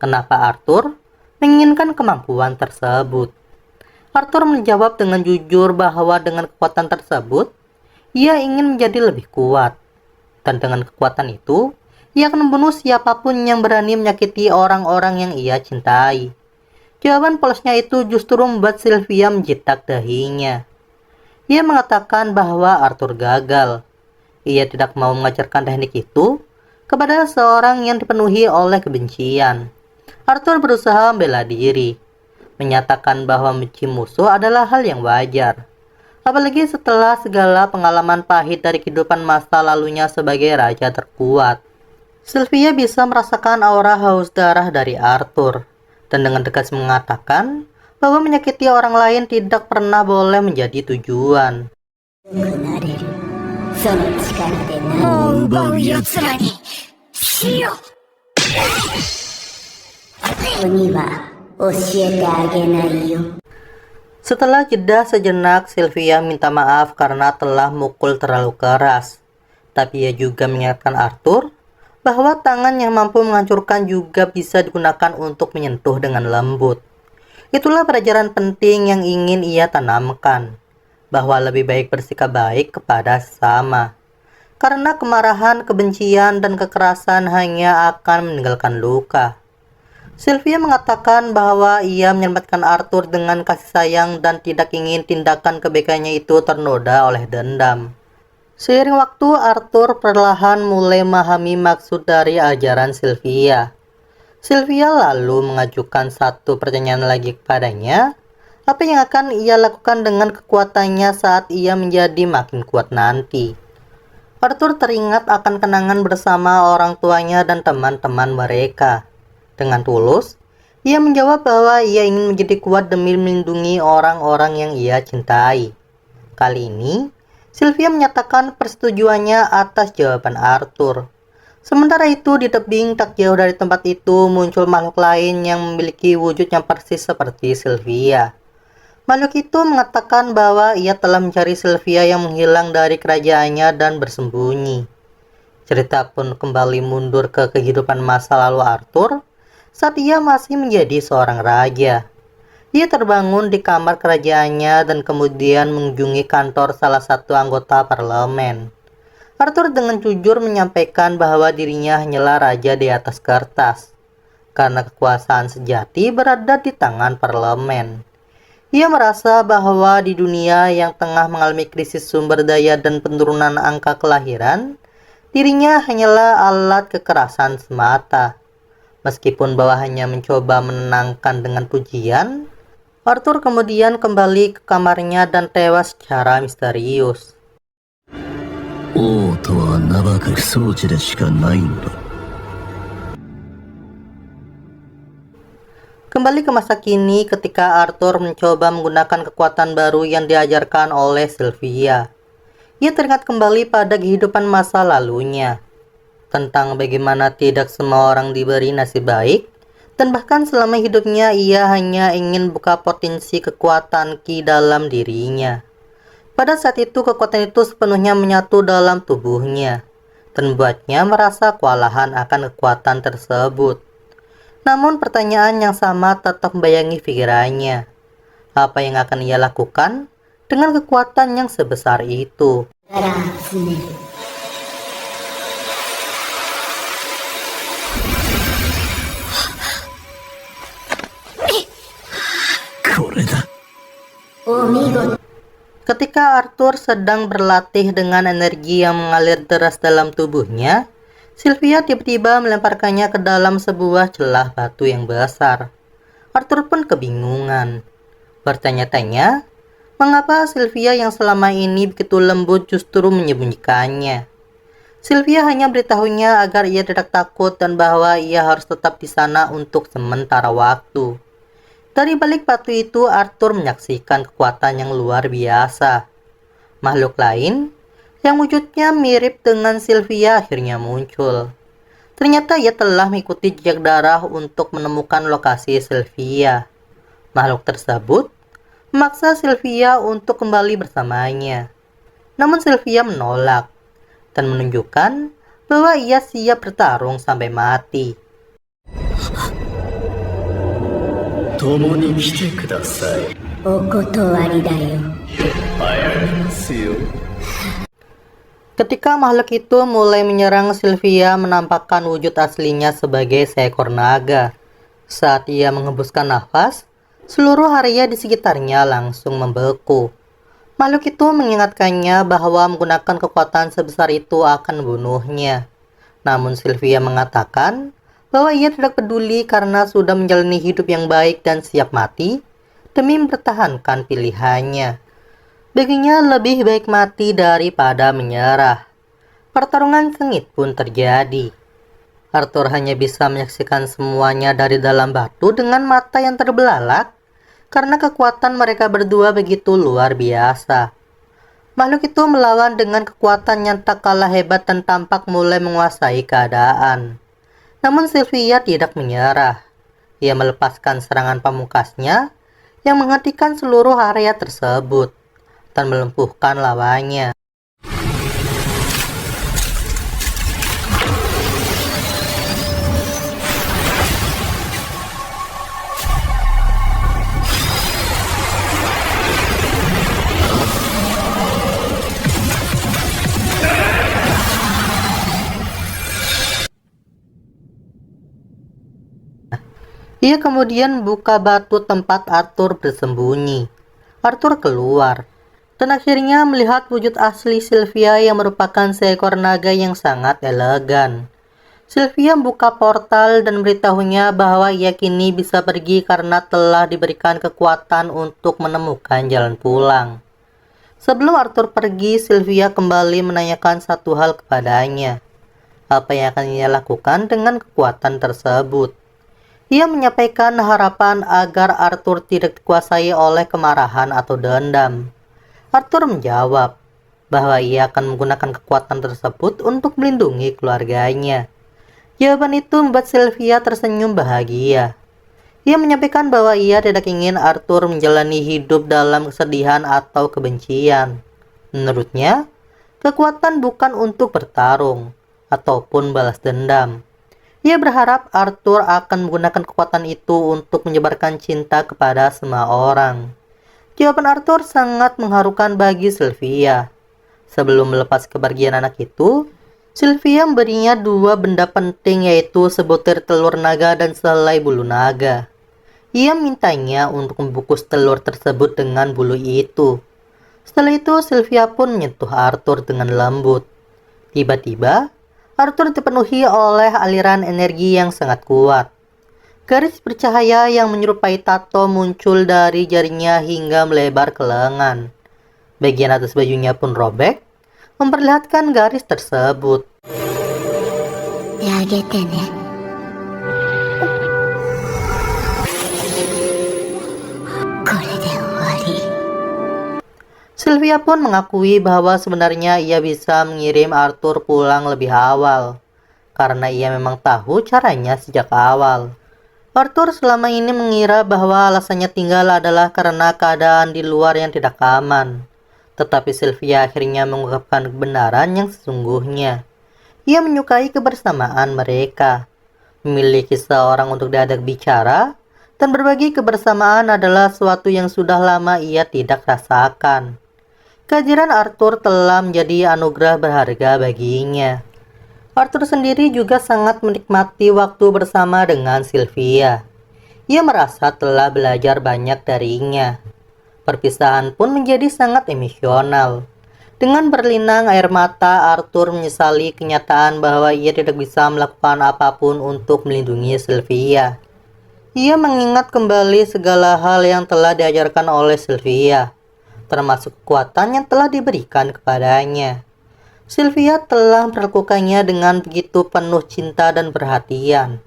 Kenapa Arthur menginginkan kemampuan tersebut? Arthur menjawab dengan jujur bahwa dengan kekuatan tersebut, ia ingin menjadi lebih kuat. Dan dengan kekuatan itu, ia akan membunuh siapapun yang berani menyakiti orang-orang yang ia cintai. Jawaban polosnya itu justru membuat Sylvia menjitak dahinya. Ia mengatakan bahwa Arthur gagal. Ia tidak mau mengajarkan teknik itu kepada seorang yang dipenuhi oleh kebencian. Arthur berusaha membela diri, menyatakan bahwa membenci musuh adalah hal yang wajar. Apalagi setelah segala pengalaman pahit dari kehidupan masa lalunya sebagai raja terkuat. Sylvia bisa merasakan aura haus darah dari Arthur, dan dengan tegas mengatakan bahwa menyakiti orang lain tidak pernah boleh menjadi tujuan. その力で何を奪う奴らに死よ。鬼は教えてあげないよ。 Setelah jeda sejenak, Sylvia minta maaf karena telah mukul terlalu keras. Tapi ia juga mengingatkan Arthur bahwa tangan yang mampu menghancurkan juga bisa digunakan untuk menyentuh dengan lembut. Itulah pelajaran penting yang ingin ia tanamkan, bahwa lebih baik bersikap baik kepada sesama. Karena kemarahan, kebencian, dan kekerasan hanya akan meninggalkan luka. Sylvia mengatakan bahwa ia menyelamatkan Arthur dengan kasih sayang dan tidak ingin tindakan kebaikannya itu ternoda oleh dendam. Seiring waktu, Arthur perlahan mulai memahami maksud dari ajaran Sylvia. Sylvia lalu mengajukan satu pertanyaan lagi kepadanya. Apa yang akan ia lakukan dengan kekuatannya saat ia menjadi makin kuat nanti? Arthur teringat akan kenangan bersama orang tuanya dan teman-teman mereka. Dengan tulus, ia menjawab bahwa ia ingin menjadi kuat demi melindungi orang-orang yang ia cintai. Kali ini, Sylvia menyatakan persetujuannya atas jawaban Arthur. Sementara itu, di tebing tak jauh dari tempat itu muncul makhluk lain yang memiliki wujud yang persis seperti Sylvia. Makhluk itu mengatakan bahwa ia telah mencari Sylvia yang menghilang dari kerajaannya dan bersembunyi. Cerita pun kembali mundur ke kehidupan masa lalu Arthur saat ia masih menjadi seorang raja. Ia terbangun di kamar kerajaannya dan kemudian mengunjungi kantor salah satu anggota parlemen. Arthur dengan jujur menyampaikan bahwa dirinya hanyalah raja di atas kertas, karena kekuasaan sejati berada di tangan parlemen. Ia merasa bahwa di dunia yang tengah mengalami krisis sumber daya dan penurunan angka kelahiran, dirinya hanyalah alat kekerasan semata. Meskipun bahwa hanya mencoba menenangkan dengan pujian, Arthur kemudian kembali ke kamarnya dan tewas secara misterius. 王とは名ばかり装置でしかないのだ。 Kembali ke masa kini ketika Arthur mencoba menggunakan kekuatan baru yang diajarkan oleh Sylvia. Ia teringat kembali pada kehidupan masa lalunya, tentang bagaimana tidak semua orang diberi nasib baik, dan bahkan selama hidupnya ia hanya ingin buka potensi kekuatan Ki dalam dirinya. Pada saat itu kekuatan itu sepenuhnya menyatu dalam tubuhnya, dan membuatnya merasa kewalahan akan kekuatan tersebut. Namun pertanyaan yang sama tetap membayangi pikirannya. Apa yang akan ia lakukan dengan kekuatan yang sebesar itu? から集める。これだ。お見事。 Ketika Arthur sedang berlatih dengan energi yang mengalir deras dalam tubuhnya, Sylvia tiba-tiba melemparkannya ke dalam sebuah celah batu yang besar. Arthur pun kebingungan. Bertanya-tanya, mengapa Sylvia yang selama ini begitu lembut justru menyembunyikannya. Sylvia hanya beritahunya agar ia tidak takut dan bahwa ia harus tetap di sana untuk sementara waktu. Dari balik batu itu, Arthur menyaksikan kekuatan yang luar biasa. Makhluk lain yang wujudnya mirip dengan Sylvia akhirnya muncul. Ternyata ia telah mengikuti jejak darah untuk menemukan lokasi Sylvia. Makhluk tersebut memaksa Sylvia untuk kembali bersamanya. Namun Sylvia menolak dan menunjukkan bahwa ia siap bertarung sampai mati. 共に来てください。お断りだよ。流行りますよ。 Ketika makhluk itu mulai menyerang, Sylvia menampakkan wujud aslinya sebagai seekor naga. Saat ia menghembuskan nafas, seluruh area di sekitarnya langsung membeku. Makhluk itu mengingatkannya bahwa menggunakan kekuatan sebesar itu akan membunuhnya. Namun Sylvia mengatakan bahwa ia tidak peduli karena sudah menjalani hidup yang baik dan siap mati demi mempertahankan pilihannya. Baginya lebih baik mati daripada menyerah. Pertarungan sengit pun terjadi. Arthur hanya bisa menyaksikan semuanya dari dalam batu dengan mata yang terbelalak karena kekuatan mereka berdua begitu luar biasa. Makhluk itu melawan dengan kekuatan yang tak kalah hebat dan tampak mulai menguasai keadaan. Namun Sylvia tidak menyerah. Ia melepaskan serangan pamungkasnya yang menghentikan seluruh area tersebut dan melumpuhkan lawannya. Ia kemudian buka batu tempat Arthur bersembunyi. Arthur keluar dan akhirnya melihat wujud asli Sylvia yang merupakan seekor naga yang sangat elegan. Sylvia membuka portal dan memberitahunya bahwa ia kini bisa pergi karena telah diberikan kekuatan untuk menemukan jalan pulang. Sebelum Arthur pergi, Sylvia kembali menanyakan satu hal kepadanya. Apa yang akan ia lakukan dengan kekuatan tersebut? Ia menyampaikan harapan agar Arthur tidak dikuasai oleh kemarahan atau dendam. Arthur menjawab bahwa ia akan menggunakan kekuatan tersebut untuk melindungi keluarganya. Jawaban itu membuat Sylvia tersenyum bahagia. Ia menyampaikan bahwa ia tidak ingin Arthur menjalani hidup dalam kesedihan atau kebencian. Menurutnya, kekuatan bukan untuk bertarung ataupun balas dendam. Ia berharap Arthur akan menggunakan kekuatan itu untuk menyebarkan cinta kepada semua orang. Jawaban Arthur sangat mengharukan bagi Sylvia. Sebelum melepas kepergian anak itu, Sylvia memberinya 2 benda penting, yaitu sebutir telur naga dan sehelai bulu naga. Ia mintanya untuk membungkus telur tersebut dengan bulu itu. Setelah itu, Sylvia pun menyentuh Arthur dengan lembut. Tiba-tiba, Arthur dipenuhi oleh aliran energi yang sangat kuat. Garis bercahaya yang menyerupai tato muncul dari jarinya hingga melebar ke lengan. Bagian atas bajunya pun robek, memperlihatkan garis tersebut. Sylvia pun mengakui bahwa sebenarnya ia bisa mengirim Arthur pulang lebih awal, karena ia memang tahu caranya sejak awal. Arthur selama ini mengira bahwa alasannya tinggal adalah karena keadaan di luar yang tidak aman. Tetapi Sylvia akhirnya mengungkapkan kebenaran yang sesungguhnya. Ia menyukai kebersamaan mereka. Memiliki seorang untuk diajak bicara dan berbagi kebersamaan adalah sesuatu yang sudah lama ia tidak rasakan. Kehadiran Arthur telah menjadi anugerah berharga baginya. Arthur sendiri juga sangat menikmati waktu bersama dengan Sylvia. Ia merasa telah belajar banyak darinya. Perpisahan pun menjadi sangat emosional. Dengan berlinang air mata, Arthur menyesali kenyataan bahwa ia tidak bisa melakukan apapun untuk melindungi Sylvia. Ia mengingat kembali segala hal yang telah diajarkan oleh Sylvia, termasuk kekuatan yang telah diberikan kepadanya. Sylvia telah memperlakukannya dengan begitu penuh cinta dan perhatian.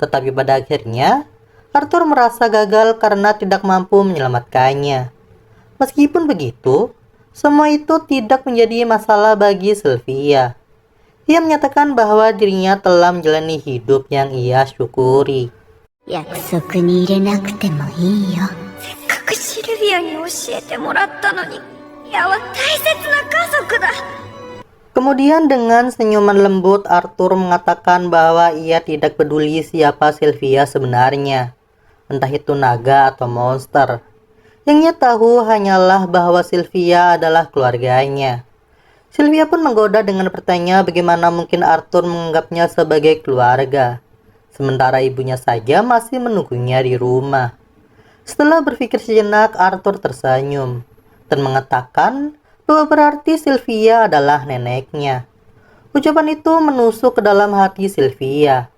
Tetapi pada akhirnya, Arthur merasa gagal karena tidak mampu menyelamatkannya. Meskipun begitu, semua itu tidak menjadi masalah bagi Sylvia. Ia menyatakan bahwa dirinya telah menjalani hidup yang ia syukuri. 約束に入れなくてもいいよ。せっかくシルビアに教えてもらったのに、矢は大切な家族だ。 Kemudian dengan senyuman lembut, Arthur mengatakan bahwa ia tidak peduli siapa Sylvia sebenarnya, entah itu naga atau monster. Yang ia tahu hanyalah bahwa Sylvia adalah keluarganya. Sylvia pun menggoda dengan bertanya bagaimana mungkin Arthur menganggapnya sebagai keluarga, sementara ibunya saja masih menunggunya di rumah. Setelah berpikir sejenak, Arthur tersenyum dan mengatakan bahwa berarti Sylvia adalah neneknya. Ucapan itu menusuk ke dalam hati Sylvia.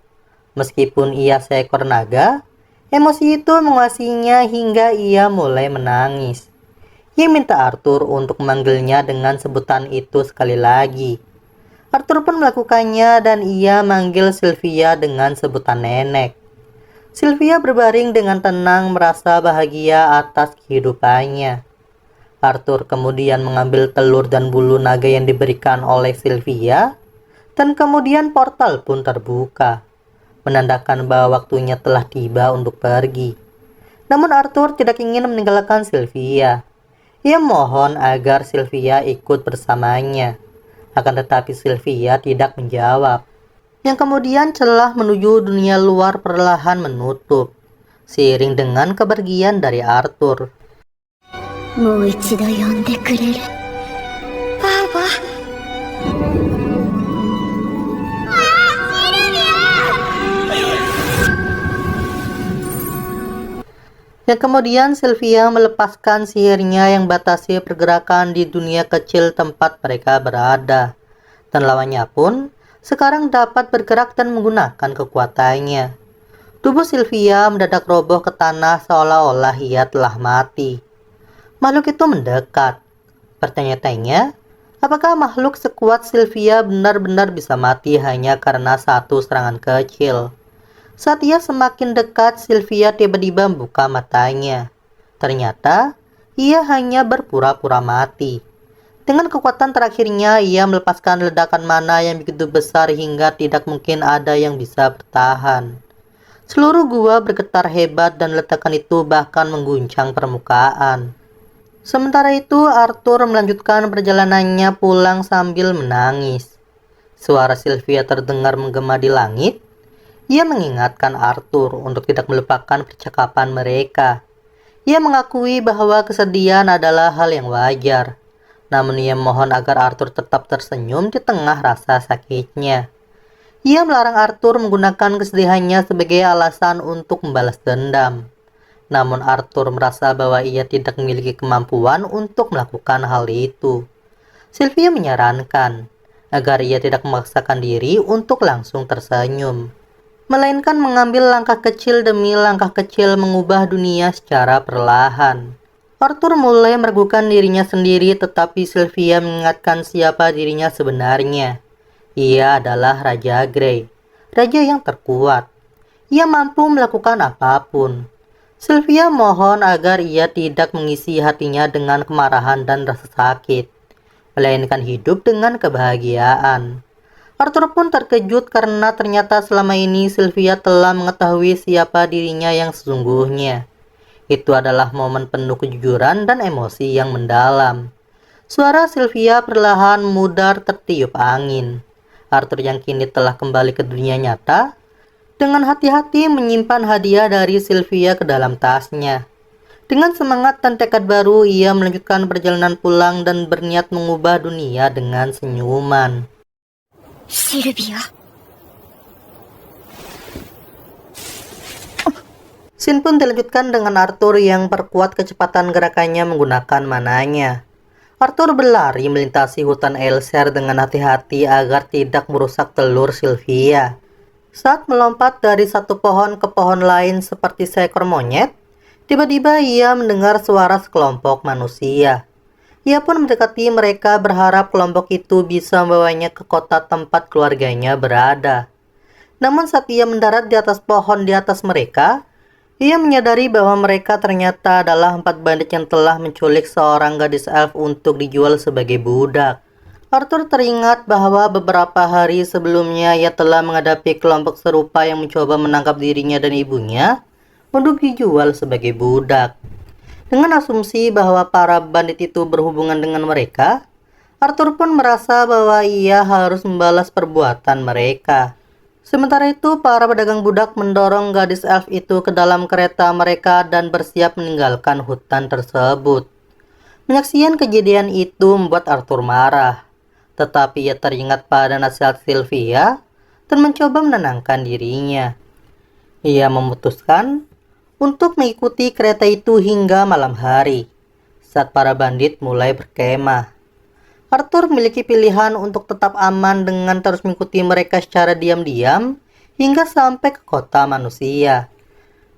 Meskipun ia seekor naga, emosi itu menguasainya hingga ia mulai menangis. Ia minta Arthur untuk memanggilnya dengan sebutan itu sekali lagi. Arthur pun melakukannya dan ia manggil Sylvia dengan sebutan nenek. Sylvia berbaring dengan tenang merasa bahagia atas kehidupannya. Arthur kemudian mengambil telur dan bulu naga yang diberikan oleh Sylvia, dan kemudian portal pun terbuka, menandakan bahwa waktunya telah tiba untuk pergi. Namun Arthur tidak ingin meninggalkan Sylvia. Ia mohon agar Sylvia ikut bersamanya. Akan tetapi Sylvia tidak menjawab. Yang kemudian celah menuju dunia luar perlahan menutup, seiring dengan kepergian dari Arthur. もう一度呼んでくれる？バーバ。Yang kemudian Sylvia melepaskan sihirnya yang batasi pergerakan di dunia kecil tempat mereka berada. Dan lawannya pun sekarang dapat bergerak dan menggunakan kekuatannya. Tubuh Sylvia mendadak roboh ke tanah seolah-olah ia telah mati. Makhluk itu mendekat. Pertanyaan-tanya, apakah makhluk sekuat Sylvia benar-benar bisa mati hanya karena satu serangan kecil? Saat ia semakin dekat, Sylvia tiba-tiba membuka matanya. Ternyata, ia hanya berpura-pura mati. Dengan kekuatan terakhirnya, ia melepaskan ledakan mana yang begitu besar hingga tidak mungkin ada yang bisa bertahan. Seluruh gua bergetar hebat dan ledakan itu bahkan mengguncang permukaan. Sementara itu, Arthur melanjutkan perjalanannya pulang sambil menangis. Suara Sylvia terdengar menggema di langit. Ia mengingatkan Arthur untuk tidak melupakan percakapan mereka. Ia mengakui bahwa kesedihan adalah hal yang wajar. Namun ia mohon agar Arthur tetap tersenyum di tengah rasa sakitnya. Ia melarang Arthur menggunakan kesedihannya sebagai alasan untuk membalas dendam. Namun Arthur merasa bahwa ia tidak memiliki kemampuan untuk melakukan hal itu. Sylvia menyarankan agar ia tidak memaksakan diri untuk langsung tersenyum, melainkan mengambil langkah kecil demi langkah kecil mengubah dunia secara perlahan. Arthur mulai meragukan dirinya sendiri, tetapi Sylvia mengingatkan siapa dirinya sebenarnya. Ia adalah Raja Grey, raja yang terkuat. Ia mampu melakukan apapun. Sylvia mohon agar ia tidak mengisi hatinya dengan kemarahan dan rasa sakit, melainkan hidup dengan kebahagiaan. Arthur pun terkejut karena ternyata selama ini Sylvia telah mengetahui siapa dirinya yang sesungguhnya. Itu adalah momen penuh kejujuran dan emosi yang mendalam. Suara Sylvia perlahan mudar tertiup angin. Arthur yang kini telah kembali ke dunia nyata, dengan hati-hati menyimpan hadiah dari Sylvia ke dalam tasnya. Dengan semangat dan tekad baru, ia melanjutkan perjalanan pulang dan berniat mengubah dunia dengan senyuman. Sylvia. Scene pun dilanjutkan dengan Arthur yang perkuat kecepatan gerakannya menggunakan mananya. Arthur berlari melintasi hutan Ailshire dengan hati-hati agar tidak merusak telur Sylvia. Saat melompat dari satu pohon ke pohon lain seperti seekor monyet, tiba-tiba ia mendengar suara sekelompok manusia. Ia pun mendekati mereka berharap kelompok itu bisa membawanya ke kota tempat keluarganya berada. Namun saat ia mendarat di atas pohon di atas mereka, ia menyadari bahwa mereka ternyata adalah 4 bandit yang telah menculik seorang gadis elf untuk dijual sebagai budak. Arthur teringat bahwa beberapa hari sebelumnya ia telah menghadapi kelompok serupa yang mencoba menangkap dirinya dan ibunya untuk dijual sebagai budak. Dengan asumsi bahwa para bandit itu berhubungan dengan mereka, Arthur pun merasa bahwa ia harus membalas perbuatan mereka. Sementara itu, para pedagang budak mendorong gadis elf itu ke dalam kereta mereka dan bersiap meninggalkan hutan tersebut. Menyaksikan kejadian itu membuat Arthur marah, tetapi ia teringat pada nasihat Sylvia dan mencoba menenangkan dirinya. Ia memutuskan untuk mengikuti kereta itu hingga malam hari, saat para bandit mulai berkemah. Arthur memiliki pilihan untuk tetap aman dengan terus mengikuti mereka secara diam-diam hingga sampai ke kota manusia.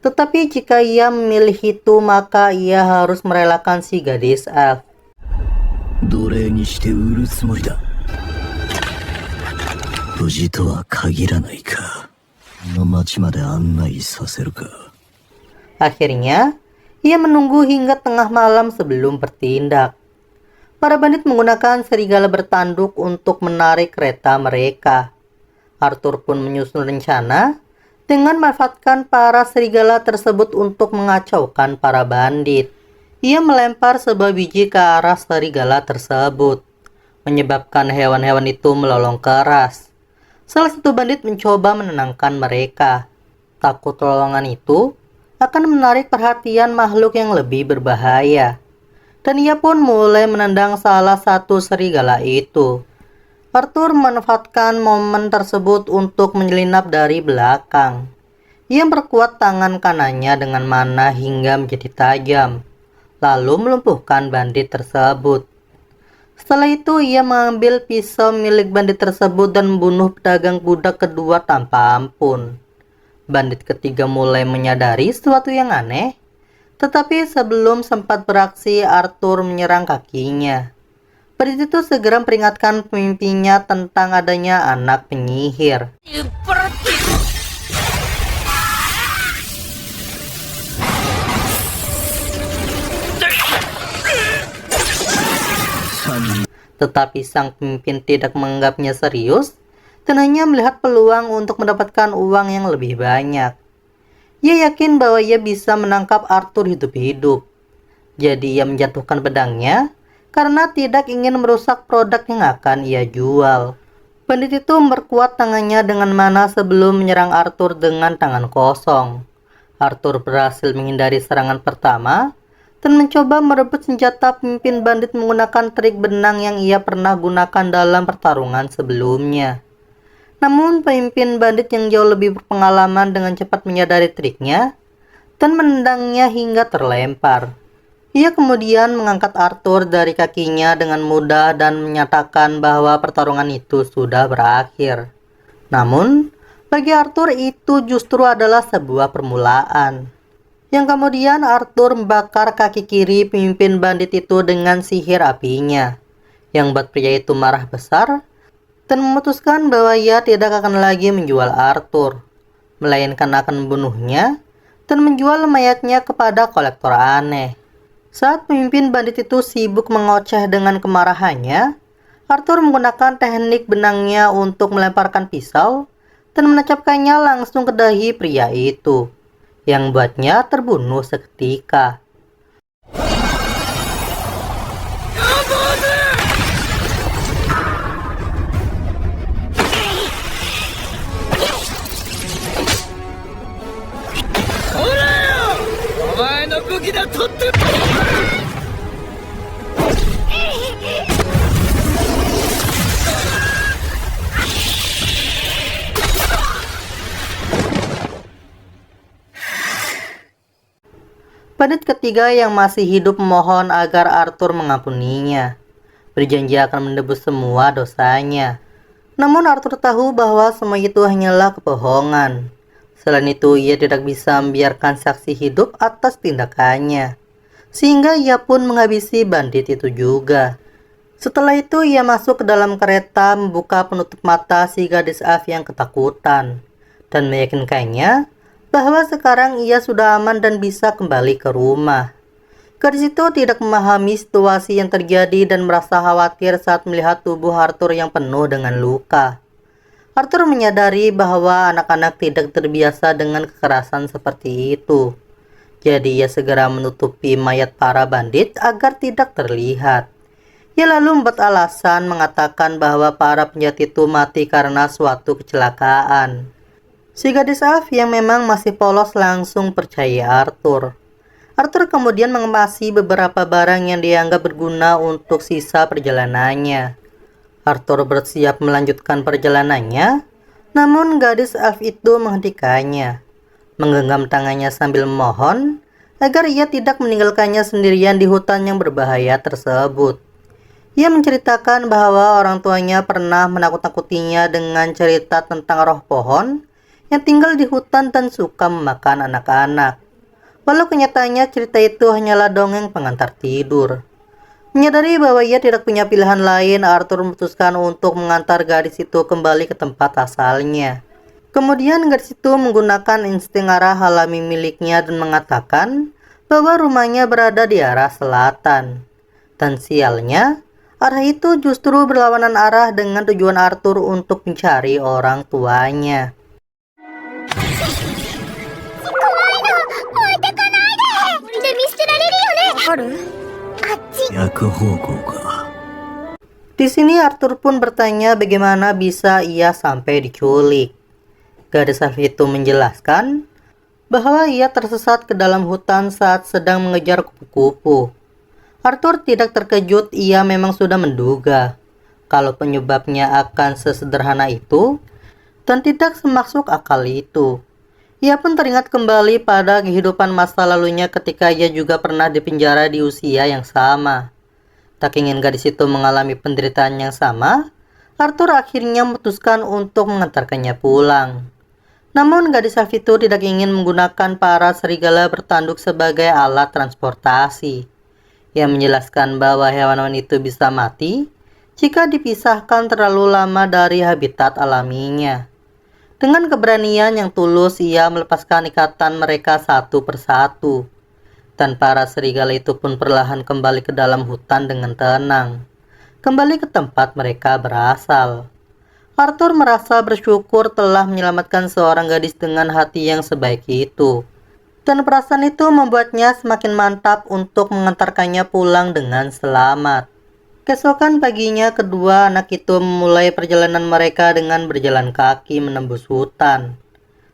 Tetapi jika ia memilih itu, maka ia harus merelakan si gadis elf. 奴隷にして売るつもりだ。無事とは限らないか。この町まで案内させるか。 Akhirnya, ia menunggu hingga tengah malam sebelum bertindak. Para bandit menggunakan serigala bertanduk untuk menarik kereta mereka. Arthur pun menyusun rencana dengan memanfaatkan para serigala tersebut untuk mengacaukan para bandit. Ia melempar sebuah biji ke arah serigala tersebut, menyebabkan hewan-hewan itu melolong keras. Salah satu bandit mencoba menenangkan mereka. Takut lolongan itu akan menarik perhatian makhluk yang lebih berbahaya. Dan ia pun mulai menendang salah satu serigala itu. Arthur memanfaatkan momen tersebut untuk menyelinap dari belakang. Ia memperkuat tangan kanannya dengan mana hingga menjadi tajam, lalu melumpuhkan bandit tersebut. Setelah itu ia mengambil pisau milik bandit tersebut dan membunuh pedagang budak kedua tanpa ampun. Bandit ketiga mulai menyadari sesuatu yang aneh, tetapi sebelum sempat beraksi, Arthur menyerang kakinya. Bandit itu segera memperingatkan pemimpinnya tentang adanya anak penyihir. Tetapi sang pemimpin tidak menganggapnya serius dan hanya melihat peluang untuk mendapatkan uang yang lebih banyak. Ia yakin bahwa ia bisa menangkap Arthur hidup-hidup. Jadi ia menjatuhkan pedangnya karena tidak ingin merusak produk yang akan ia jual. Bandit itu memperkuat tangannya dengan mana sebelum menyerang Arthur dengan tangan kosong. Arthur berhasil menghindari serangan pertama dan mencoba merebut senjata pemimpin bandit menggunakan trik benang yang ia pernah gunakan dalam pertarungan sebelumnya. Namun pemimpin bandit yang jauh lebih berpengalaman dengan cepat menyadari triknya dan menendangnya hingga terlempar. Ia kemudian mengangkat Arthur dari kakinya dengan mudah dan menyatakan bahwa pertarungan itu sudah berakhir. Namun, bagi Arthur itu justru adalah sebuah permulaan. Yang kemudian Arthur membakar kaki kiri pemimpin bandit itu dengan sihir apinya, yang membuat pria itu marah besar dan memutuskan bahwa ia tidak akan lagi menjual Arthur, melainkan akan membunuhnya dan menjual mayatnya kepada kolektor aneh. Saat pemimpin bandit itu sibuk mengoceh dengan kemarahannya, Arthur menggunakan teknik benangnya untuk melemparkan pisau dan menancapkannya langsung ke dahi pria itu, yang membuatnya terbunuh seketika. Bandit ketiga yang masih hidup memohon agar Arthur mengampuninya, berjanji akan menebus semua dosanya. Namun Arthur tahu bahwa semua itu hanyalah kebohongan. Selain itu, ia tidak bisa membiarkan saksi hidup atas tindakannya, sehingga ia pun menghabisi bandit itu juga. Setelah itu, ia masuk ke dalam kereta, membuka penutup mata si gadis Af yang ketakutan, dan meyakinkannya bahwa sekarang ia sudah aman dan bisa kembali ke rumah. Gadis itu tidak memahami situasi yang terjadi dan merasa khawatir saat melihat tubuh Arthur yang penuh dengan luka. Arthur menyadari bahwa anak-anak tidak terbiasa dengan kekerasan seperti itu. Jadi ia segera menutupi mayat para bandit agar tidak terlihat. Ia lalu membuat alasan mengatakan bahwa para penjahat itu mati karena suatu kecelakaan. Si gadis Af yang memang masih polos langsung percaya Arthur. Arthur kemudian mengemasi beberapa barang yang dianggap berguna untuk sisa perjalanannya. Arthur bersiap melanjutkan perjalanannya, namun gadis Af itu menghentikannya, menggenggam tangannya sambil memohon agar ia tidak meninggalkannya sendirian di hutan yang berbahaya tersebut. Ia menceritakan bahwa orang tuanya pernah menakut-nakutinya dengan cerita tentang roh pohon yang tinggal di hutan dan suka memakan anak-anak. Walau kenyataannya cerita itu hanyalah dongeng pengantar tidur. Menyadari bahwa ia tidak punya pilihan lain, Arthur memutuskan untuk mengantar gadis itu kembali ke tempat asalnya. Kemudian gadis itu menggunakan insting arah alami miliknya dan mengatakan bahwa rumahnya berada di arah selatan. Dan sialnya, arah itu justru berlawanan arah dengan tujuan Arthur untuk mencari orang tuanya. Di sini Arthur pun bertanya bagaimana bisa ia sampai diculik. Gadis Af itu menjelaskan bahwa ia tersesat ke dalam hutan saat sedang mengejar kupu-kupu. Arthur tidak terkejut, ia memang sudah menduga kalau penyebabnya akan sesederhana itu dan tidak semasuk akal itu. Ia pun teringat kembali pada kehidupan masa lalunya ketika ia juga pernah dipenjara di usia yang sama. Tak ingin gadis itu mengalami penderitaan yang sama, Arthur akhirnya memutuskan untuk mengantarkannya pulang. Namun gadis Af itu tidak ingin menggunakan para serigala bertanduk sebagai alat transportasi. Ia menjelaskan bahwa hewan-hewan itu bisa mati jika dipisahkan terlalu lama dari habitat alaminya. Dengan keberanian yang tulus, ia melepaskan ikatan mereka satu persatu. Dan para serigala itu pun perlahan kembali ke dalam hutan dengan tenang. kembali ke tempat mereka berasal. Arthur merasa bersyukur telah menyelamatkan seorang gadis dengan hati yang sebaik itu. Dan perasaan itu membuatnya semakin mantap untuk mengantarkannya pulang dengan selamat. Keesokan paginya kedua anak itu memulai perjalanan mereka dengan berjalan kaki menembus hutan.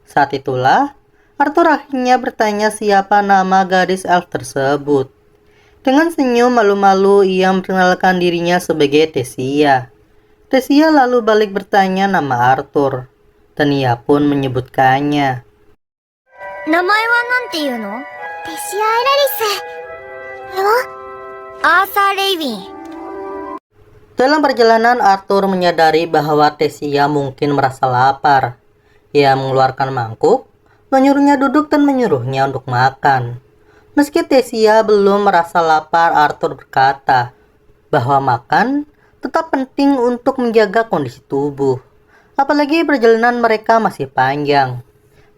Saat itulah, Arthur akhirnya bertanya siapa nama gadis elf tersebut. Dengan senyum malu-malu ia memperkenalkan dirinya sebagai Tessia. Tessia lalu balik bertanya nama Arthur, dan ia pun menyebutkannya. 名前はなんていうの？テシア・エラリス。これはアーサー・レイウィン。 Dalam perjalanan, Arthur menyadari bahwa Tessia mungkin merasa lapar. Ia mengeluarkan mangkuk, menyuruhnya duduk dan menyuruhnya untuk makan. Meski Tessia belum merasa lapar, Arthur berkata bahwa makan tetap penting untuk menjaga kondisi tubuh. Apalagi perjalanan mereka masih panjang.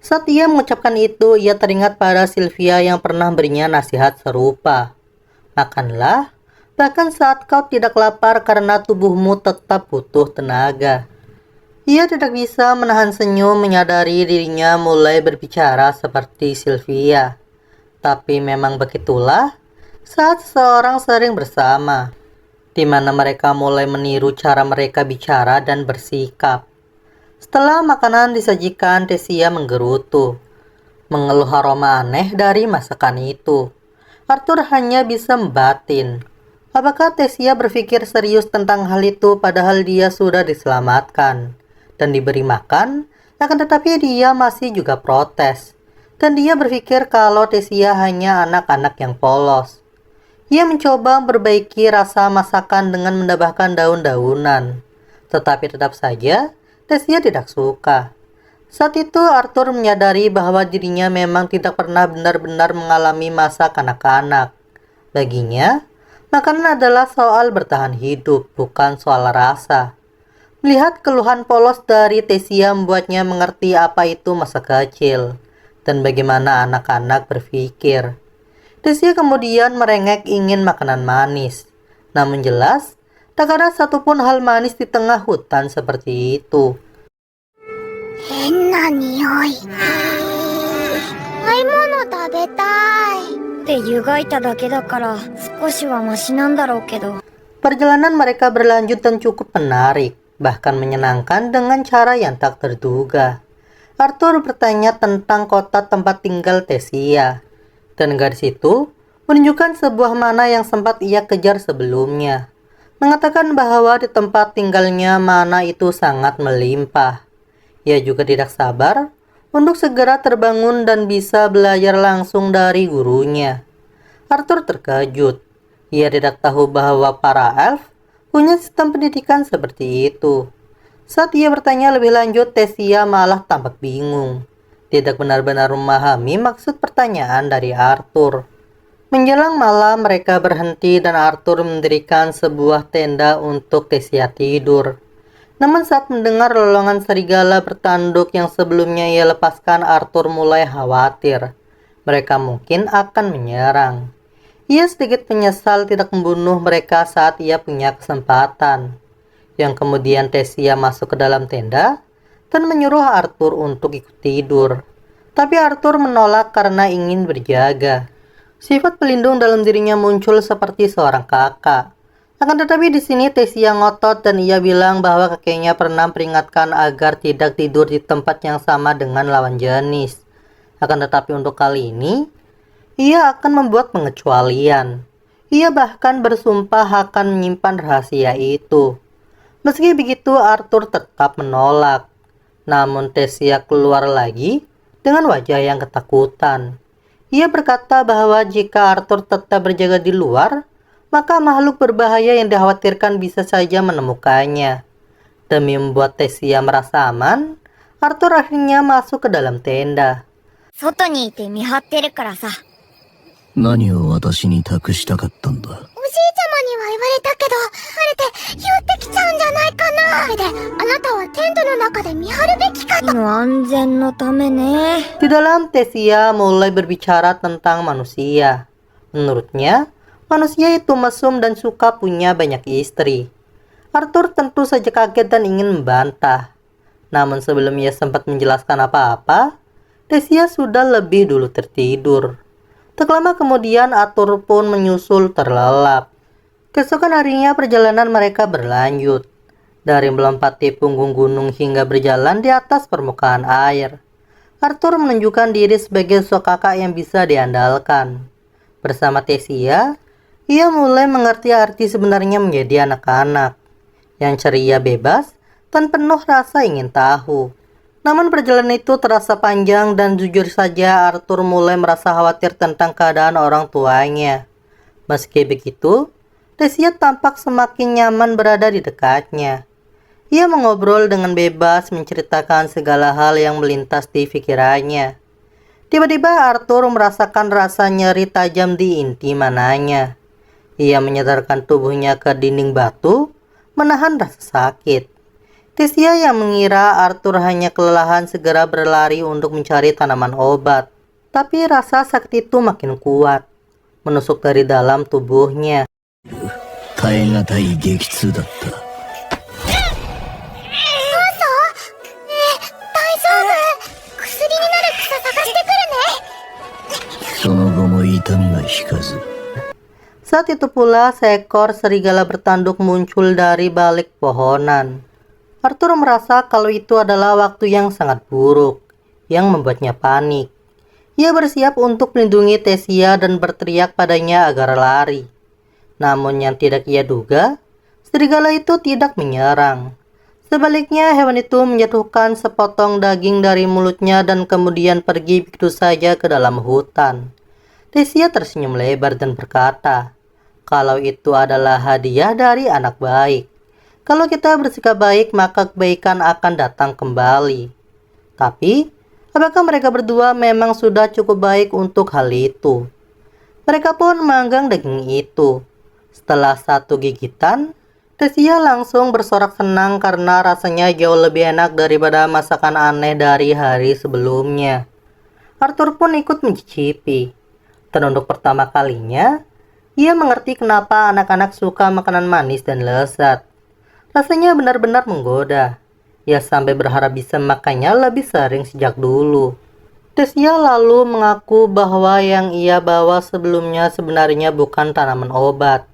Saat ia mengucapkan itu, ia teringat pada Sylvia yang pernah berinya nasihat serupa. Makanlah, bahkan saat kau tidak lapar karena tubuhmu tetap butuh tenaga. Ia tidak bisa menahan senyum menyadari dirinya mulai berbicara seperti Sylvia. Tapi memang begitulah saat seseorang sering bersama, di mana mereka mulai meniru cara mereka bicara dan bersikap. Setelah makanan disajikan, Tessia menggerutu, mengeluh aroma aneh dari masakan itu. Arthur hanya bisa membatin. Apakah Tessia berpikir serius tentang hal itu padahal dia sudah diselamatkan dan diberi makan, akan tetapi dia masih juga protes. Dan dia berpikir kalau Tessia hanya anak-anak yang polos. Ia mencoba memperbaiki rasa masakan dengan menambahkan daun-daunan. Tetapi tetap saja, Tessia tidak suka. Saat itu Arthur menyadari bahwa dirinya memang tidak pernah benar-benar mengalami masa kanak-kanak. Baginya, makanan adalah soal bertahan hidup, bukan soal rasa. Melihat keluhan polos dari Tessia membuatnya mengerti apa itu masa kecil dan bagaimana anak-anak berpikir. Tessia kemudian merengek ingin makanan manis. Namun jelas, tak ada satupun hal manis di tengah hutan seperti itu. 変な匂い。甘いもの食べたい。って湯がいただけだから少しはマシなんだろうけど。 Perjalanan mereka berlanjut dan cukup menarik, bahkan menyenangkan dengan cara yang tak terduga. Arthur bertanya tentang kota tempat tinggal Tessia, dan gadis itu menunjukkan sebuah mana yang sempat ia kejar sebelumnya. Mengatakan bahwa di tempat tinggalnya mana itu sangat melimpah. Ia juga tidak sabar untuk segera terbangun dan bisa belajar langsung dari gurunya. Arthur terkejut. Ia tidak tahu bahwa para elf punya sistem pendidikan seperti itu. Saat ia bertanya lebih lanjut, Tessia malah tampak bingung. Tidak benar-benar memahami maksud pertanyaan dari Arthur. Menjelang malam, mereka berhenti dan Arthur mendirikan sebuah tenda untuk Tessia tidur. Namun saat mendengar lolongan serigala bertanduk yang sebelumnya ia lepaskan, Arthur mulai khawatir. Mereka mungkin akan menyerang. Ia sedikit menyesal tidak membunuh mereka saat ia punya kesempatan. Yang kemudian Tessia masuk ke dalam tenda dan menyuruh Arthur untuk ikut tidur. Tapi Arthur menolak karena ingin berjaga. Sifat pelindung dalam dirinya muncul seperti seorang kakak. Akan tetapi di sini Tessia ngotot dan ia bilang bahwa kakeknya pernah peringatkan agar tidak tidur di tempat yang sama dengan lawan jenis. Akan tetapi untuk kali ini, ia akan membuat pengecualian. Ia bahkan bersumpah akan menyimpan rahasia itu. Meski begitu, Arthur tetap menolak. Namun Tessia keluar lagi dengan wajah yang ketakutan. Ia berkata bahwa jika Arthur tetap berjaga di luar, maka makhluk berbahaya yang dikhawatirkan bisa saja menemukannya. Demi membuat Tessia merasa aman, Arthur akhirnya masuk ke dalam tenda. 外にいて見張ってるからさ。何を私に託したかったんだ。おじいちゃまには言われたけど、あれで寄ってきちゃうんじゃないかな。それで、あなたはテントの中で見張るべきかと。安全のためね。 Di dalam, Tessia mulai berbicara tentang manusia. Menurutnya, manusia itu mesum dan suka punya banyak istri. Arthur tentu saja kaget dan ingin membantah. Namun sebelum ia sempat menjelaskan apa-apa, Tesia sudah lebih dulu tertidur. Tak lama kemudian Arthur pun menyusul terlelap. Keesokan harinya perjalanan mereka berlanjut. Dari melompati punggung gunung hingga berjalan di atas permukaan air. Arthur menunjukkan diri sebagai sosok kakak yang bisa diandalkan. Bersama Tesia, ia mulai mengerti arti sebenarnya menjadi anak-anak. Yang ceria bebas dan penuh rasa ingin tahu. Namun perjalanan itu terasa panjang dan jujur saja Arthur mulai merasa khawatir tentang keadaan orang tuanya. Meski begitu, Tesia tampak semakin nyaman berada di dekatnya. Ia mengobrol dengan bebas menceritakan segala hal yang melintas di pikirannya. Tiba-tiba Arthur merasakan rasa nyeri tajam di inti mananya. Ia menyedarkan tubuhnya ke dinding batu, menahan rasa sakit. Tesia yang mengira Arthur hanya kelelahan segera berlari untuk mencari tanaman obat. Tapi rasa sakit itu makin kuat, menusuk dari dalam tubuhnya. 耐え難い激痛だった。大丈夫？薬になる草探してくるね。その後も痛みが引かず。 Saat itu pula seekor serigala bertanduk muncul dari balik pohonan. Arthur merasa kalau itu adalah waktu yang sangat buruk, yang membuatnya panik. Ia bersiap untuk melindungi Tesia dan berteriak padanya agar lari. Namun yang tidak ia duga, serigala itu tidak menyerang. Sebaliknya hewan itu menjatuhkan sepotong daging dari mulutnya dan kemudian pergi begitu saja ke dalam hutan. Tesia tersenyum lebar dan berkata, kalau itu adalah hadiah dari anak baik. Kalau kita bersikap baik, maka kebaikan akan datang kembali. Tapi, apakah mereka berdua memang sudah cukup baik untuk hal itu? Mereka pun memanggang daging itu. Setelah satu gigitan, Tesia langsung bersorak senang karena rasanya jauh lebih enak daripada masakan aneh dari hari sebelumnya. Arthur pun ikut mencicipi. Dan untuk pertama kalinya, ia mengerti kenapa anak-anak suka makanan manis dan lezat. Rasanya benar-benar menggoda. Ia sampai berharap bisa makannya lebih sering sejak dulu. Tesia lalu mengaku bahwa yang ia bawa sebelumnya sebenarnya bukan tanaman obat,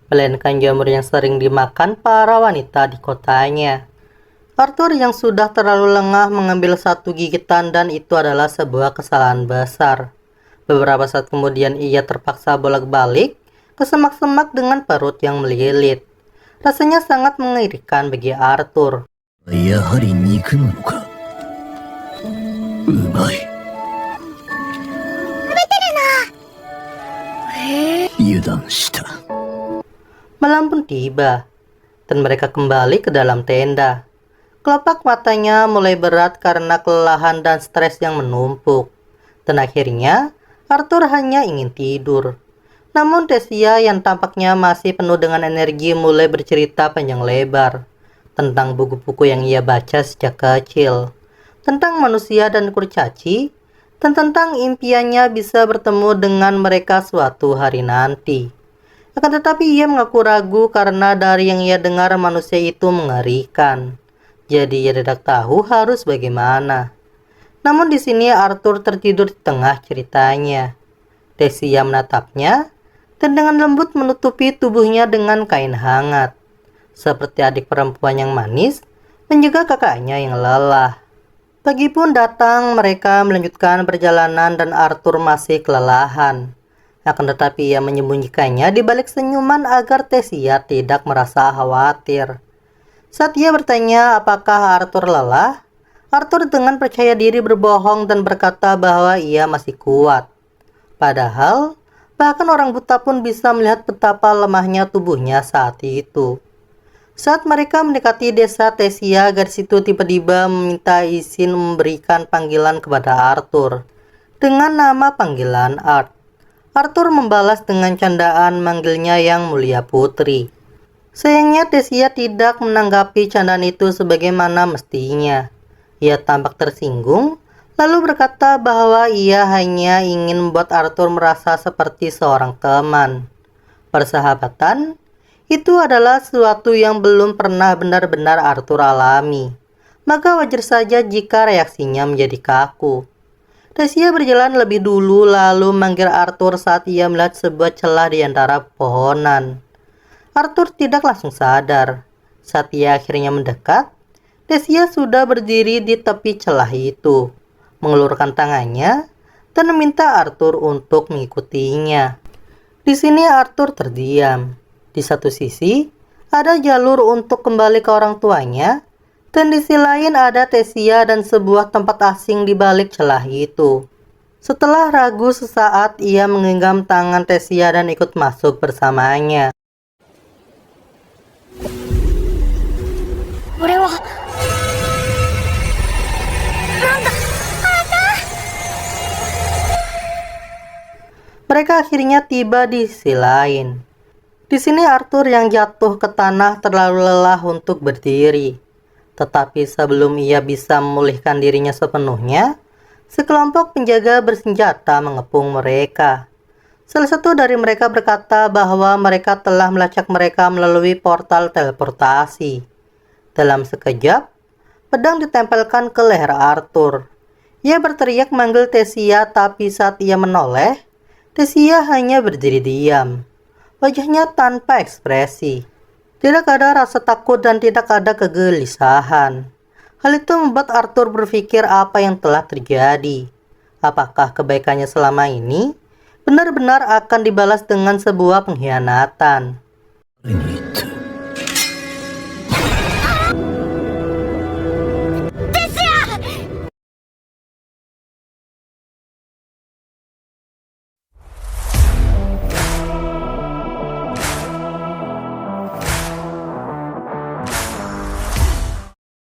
melainkan jamur yang sering dimakan para wanita di kotanya. Arthur yang sudah terlalu lengah mengambil satu gigitan dan itu adalah sebuah kesalahan besar. Beberapa saat kemudian ia terpaksa bolak-balik ke semak-semak dengan perut yang melilit. Rasanya sangat mengerikan bagi Arthur. やはり肉なのか。うまい。油断した。 Malam pun tiba, dan mereka kembali ke dalam tenda. Kelopak matanya mulai berat karena kelelahan dan stres yang menumpuk. Dan akhirnya, Arthur hanya ingin tidur. Namun Tesia yang tampaknya masih penuh dengan energi mulai bercerita panjang lebar tentang buku-buku yang ia baca sejak kecil, tentang manusia dan kurcaci, dan tentang impiannya bisa bertemu dengan mereka suatu hari nanti. Akan tetapi ia mengaku ragu karena dari yang ia dengar manusia itu mengerikan. Jadi ia tidak tahu harus bagaimana. Namun di sini Arthur tertidur di tengah ceritanya. Tesia menatapnya dan dengan lembut menutupi tubuhnya dengan kain hangat, seperti adik perempuan yang manis menjaga kakaknya yang lelah. Pagi pun datang, mereka melanjutkan perjalanan dan Arthur masih kelelahan. Akan tetapi ia menyembunyikannya di balik senyuman agar Tesia tidak merasa khawatir. Saat ia bertanya apakah Arthur lelah, Arthur dengan percaya diri berbohong dan berkata bahwa ia masih kuat. Padahal, bahkan orang buta pun bisa melihat betapa lemahnya tubuhnya saat itu. Saat mereka mendekati desa Tesia, gadis itu tiba-tiba meminta izin memberikan panggilan kepada Arthur dengan nama panggilan Art. Arthur membalas dengan candaan manggilnya yang mulia putri. Sayangnya Tesia tidak menanggapi candaan itu sebagaimana mestinya. Ia tampak tersinggung, lalu berkata bahwa ia hanya ingin membuat Arthur merasa seperti seorang teman. Persahabatan Itu adalah sesuatu yang belum pernah benar-benar Arthur alami. Maka wajar saja jika reaksinya menjadi kaku. Tesia berjalan lebih dulu lalu manggil Arthur saat ia melihat sebuah celah di antara pohonan. Arthur tidak langsung sadar. Saat ia akhirnya mendekat, Tesia sudah berdiri di tepi celah itu, mengelurkan tangannya dan meminta Arthur untuk mengikutinya. Di sini Arthur terdiam. Di satu sisi, ada jalur untuk kembali ke orang tuanya, dan di sisi lain ada Tesia dan sebuah tempat asing di balik celah itu. Setelah ragu sesaat, ia menggenggam tangan Tesia dan ikut masuk bersamanya. Mereka akhirnya tiba di sisi lain. Di sini Arthur yang jatuh ke tanah terlalu lelah untuk berdiri. Tetapi sebelum ia bisa memulihkan dirinya sepenuhnya, sekelompok penjaga bersenjata mengepung mereka. Salah satu dari mereka berkata bahwa mereka telah melacak mereka melalui portal teleportasi. Dalam sekejap, pedang ditempelkan ke leher Arthur. Ia berteriak manggil Tesia, tapi saat ia menoleh, Tesia hanya berdiri diam. Wajahnya tanpa ekspresi. Tidak ada rasa takut dan tidak ada kegelisahan. Hal itu membuat Arthur berpikir apa yang telah terjadi. Apakah kebaikannya selama ini benar-benar akan dibalas dengan sebuah pengkhianatan? に行って